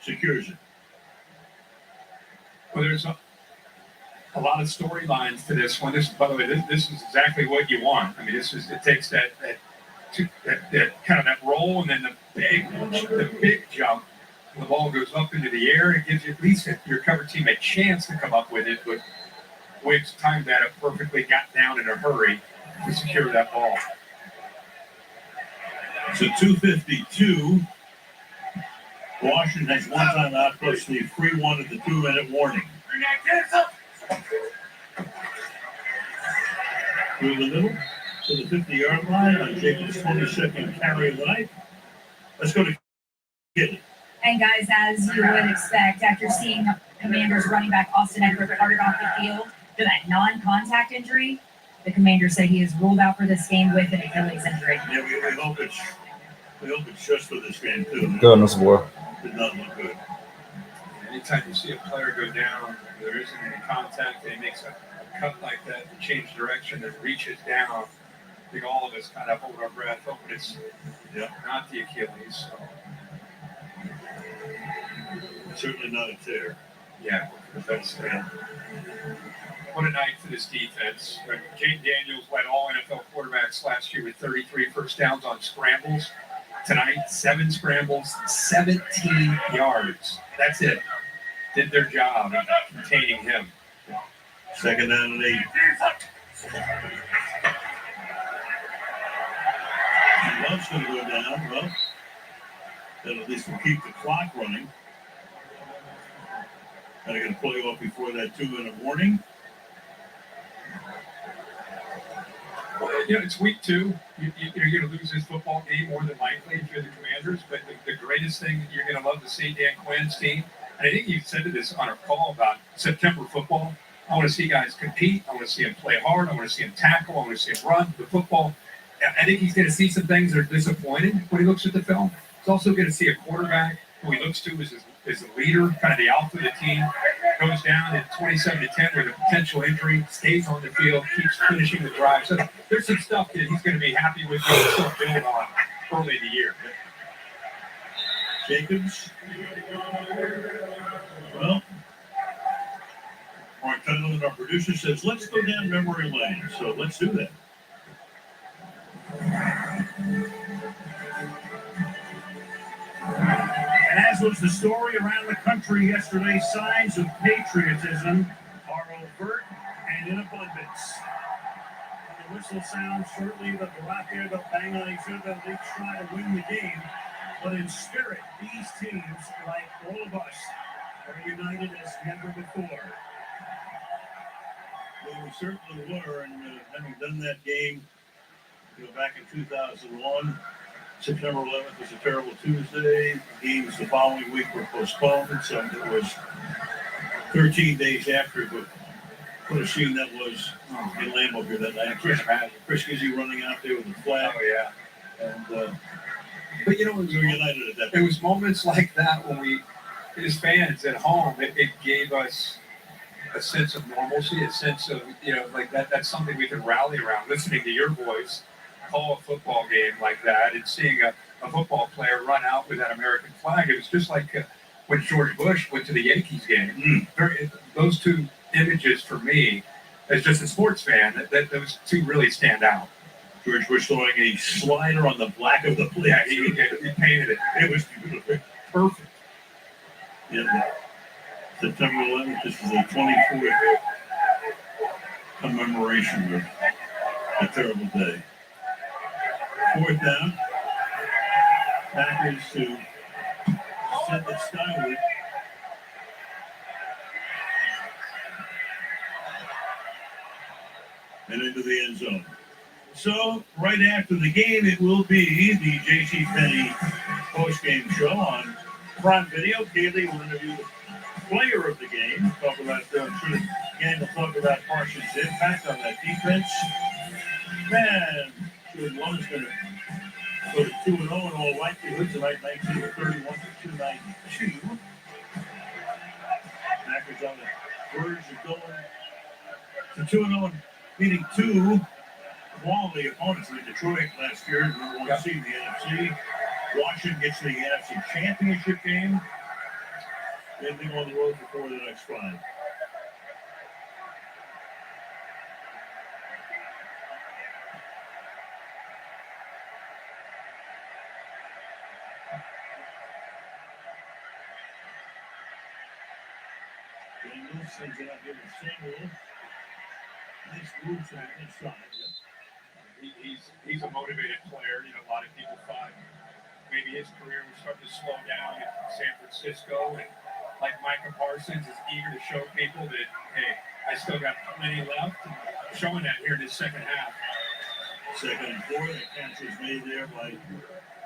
secures it. Well, there's a lot of storylines to this one. This, by the way, this is exactly what you want. I mean, it takes that kind of that roll and then the big jump. The ball goes up into the air. It gives you at least your cover team a chance to come up with it. But Wicks timed that up perfectly, got down in a hurry to secure that ball. So 2:52. Washington has one timeout plus the free one at the 2-minute warning. Through the middle to the 50-yard line on Jacobs' 22nd carry of the night. Let's go to Kitty. And guys, as you would expect, after seeing Commanders running back Austin Eckler carted off the field for that non-contact injury, the Commanders say he is ruled out for this game with an Achilles injury. Yeah, we hope it's just for this game too. Goodness, boy. Did not look good. Anytime you see a player go down, there isn't any contact, and he makes a cut like that to change direction that reaches down. I think all of us kind of hold our breath, hoping it's not the Achilles. So. Certainly not a tear. Yeah, that's what a night for this defense. Jaden Daniels led all NFL quarterbacks last year with 33 first downs on scrambles. Tonight, 7 scrambles, 17 yards. That's it. Did their job of containing him. Second down and 8. Love's going to go down. Well, that at least will keep the clock running. Then I got a playoff before that, too, in the morning. Well, you know, it's week 2. You're going to lose this football game more than likely if you're the Commanders. But the greatest thing that you're going to love to see Dan Quinn's team, and I think you said this on our call about September football. I want to see guys compete. I want to see them play hard. I want to see them tackle. I want to see them run the football. I think he's going to see some things that are disappointing when he looks at the film. He's also going to see a quarterback who he looks to as a leader, kind of the alpha of the team, goes down at 27-10 with a potential injury, stays on the field, keeps finishing the drive. So there's some stuff that he's going to be happy with and still build on early in the year. Jacobs. Well, Mark Tunneland, our producer, says, let's go down memory lane. So let's do that. And as was the story around the country yesterday, signs of patriotism are overt and in abundance. When the whistle sounds shortly, they'll go out there, they'll bang on each other, they'll each try to win the game. But in spirit, these teams, like all of us, are united as never before. Well, we certainly were, and having done that game, back in 2001, September 11th was a terrible Tuesday. Games the following week were postponed, so it was 13 days after. But what a scene that was in Lambeau here that night. Chris Gizzy running out there with the flag. Oh, yeah. And but, you know, we were united at that point. It was moments like that when we, as fans at home, it gave us a sense of normalcy, a sense of, like that's something we could rally around. Listening to your voice call a football game like that and seeing a football player run out with that American flag. It was just like when George Bush went to the Yankees game. Those two images for me, as just a sports fan, that those two really stand out. George Bush throwing a slider on the black of the plate. Yeah, he painted it. It was beautiful. Perfect. Yeah, September 11th, this is the 24th commemoration of a terrible day. 4th down. Packers to send it skyward. And into the end zone. So, right after the game, it will be the J.C. Penney post-game show on Prime Video. Kaylee will interview the player of the game. Talk about, again, we'll talk about Parsons' impact on that defense. Man, Jordan Love is going to go to 2-0 in all likelihood tonight, 19-31 to 292. Packers on the verge of going to 2-0 and beating 2 quality opponents in Detroit last year, number 1 seed in the NFC. Washington gets to the NFC Championship game. Then they go on the road before the next 5. Daniels sends it out here to Samuel. Nice moves on the inside. He's a motivated player. A lot of people thought maybe his career was starting to slow down in San Francisco, and like Micah Parsons is eager to show people that, hey, I still got plenty left, and showing that here in this second half. 2nd and 4, the catch was made there by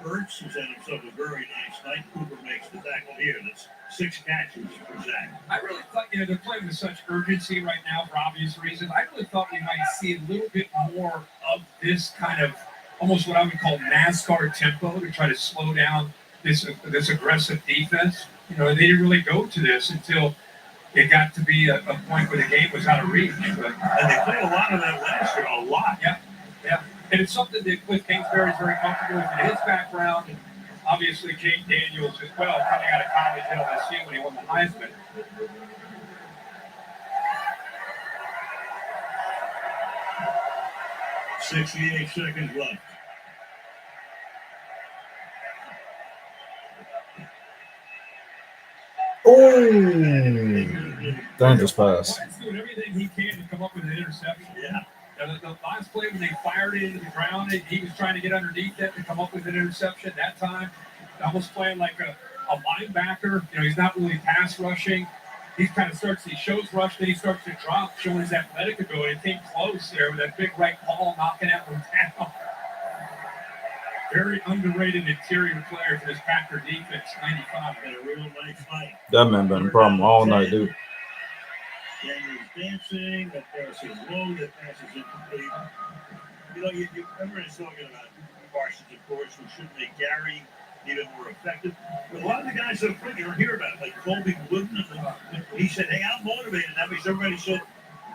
Ertz, who's had himself a very nice night. Cooper makes the tackle here. That's 6 catches for Zach. I really thought, they're playing with such urgency right now for obvious reasons. I really thought we might see a little bit more of this kind of almost what I would call NASCAR tempo to try to slow down this aggressive defense. They didn't really go to this until it got to be a point where the game was out of reach. And they played a lot of that last year, a lot. Yeah. And it's something that Cliff Kingsbury is very comfortable with in his background, and obviously Jake Daniels as well, coming out of college at LSU when he won the Heisman. 68 seconds left. Oh, dangerous pass. Bryant's doing everything he can to come up with an interception. Yeah. The last play when they fired it into the ground, he was trying to get underneath that to come up with an interception. That time, almost playing like a linebacker. He's not really pass rushing. he kind of he shows rush, then he starts to drop, showing his athletic ability. Came close there with that big right ball, knocking that one down. Very underrated interior player for this Packer defense, 95. Got a real nice night. That man been a problem all night, dude. Daniels dancing, that pass is low, that pass is incomplete. You know, everybody's talking about Parsons, of course, who should make Gary even more effective. But a lot of the guys up front you don't hear about, like Colby Wooden, he said, hey, I'm motivated. That means everybody said,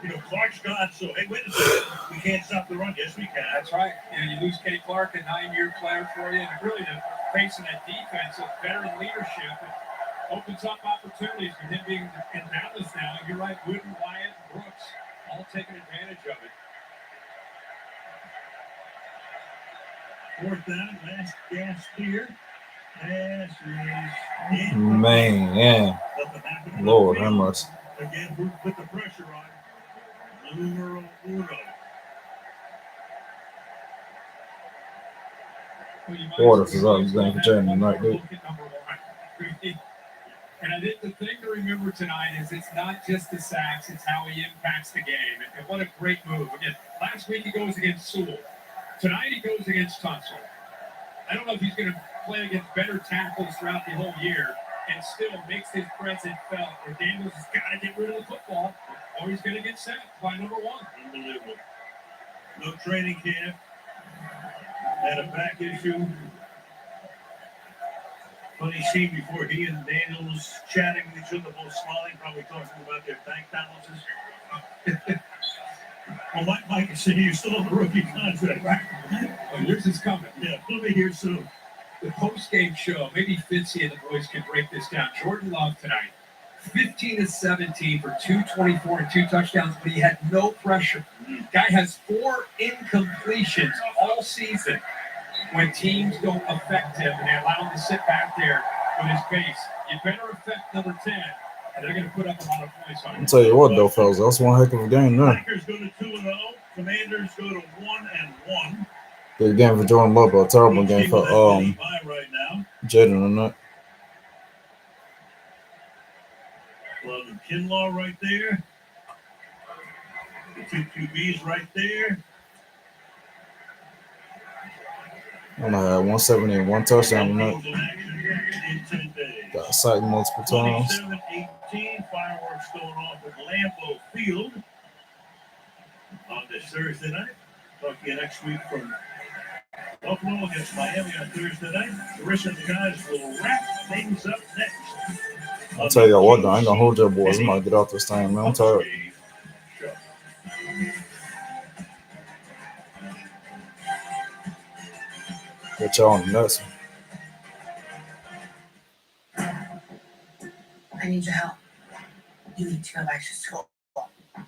you know, Clark's gone, so hey, wait a second, we can't stop the run. Yes, we can. That's right. You know, you lose Kenny Clark, a 9-year player for you, and really facing that defense of veteran leadership, it opens up opportunities with him being in Dallas now. You're right, Wooden, Wyatt, Brooks, all taking advantage of it. Fourth down, last gasp here. Pass is Man. Lord, how much? Again, who put the pressure on? Numero uno. Waters is up. He's going for Jeremy tonight, dude. And I think the thing to remember tonight is it's not just the sacks, it's how he impacts the game. And what a great move. Again, last week he goes against Sewell. Tonight he goes against Tunsil. I don't know if he's going to play against better tackles throughout the whole year and still makes his presence felt. Or Daniels has got to get rid of the football or he's going to get sacked by number one. Unbelievable. No training camp. Had a back issue. Funny scene before he and Daniels chatting with each other, both smiling, probably talking about their bank balances. Well, Mike is saying you're still on the rookie contract, right? Oh, yours is coming. Yeah, he'll be here soon. The post-game show, maybe Fitzy and the boys can break this down. Jordan Love tonight, 15-17 for 224 and 2 touchdowns, but he had no pressure. Guy has 4 incompletions all season when teams don't affect him and they allow him to sit back there with his pace. You better affect number 10, and they're going to put up a lot of points on him. I'll tell you what, though, fellas, that's one heck of a game there. Packers go to 2-0. Commanders go to 1-1. Good game for Jordan Love, but a terrible game for right now. Jaden or not. Love and Kinlaw right there. The 2 QBs right there. I know I had 170 and 1 touchdown tonight. In 10 days. Got sacked multiple times. 27-18, fireworks going off at Lambeau Field on this Thursday night. Talk to you next week from Buffalo against Miami on Thursday night. The rest of the guys will wrap things up next. I'll tell y'all what, though, I ain't gonna hold your boys. I'm gonna get off this time, man. I'm tired. Get y'all on the next one. I need your help. You need to go back to school.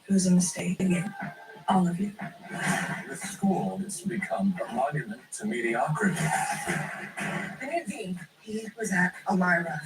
It was a mistake again. All of you. This school has become a monument to mediocrity. The new dean, he was at Elmira.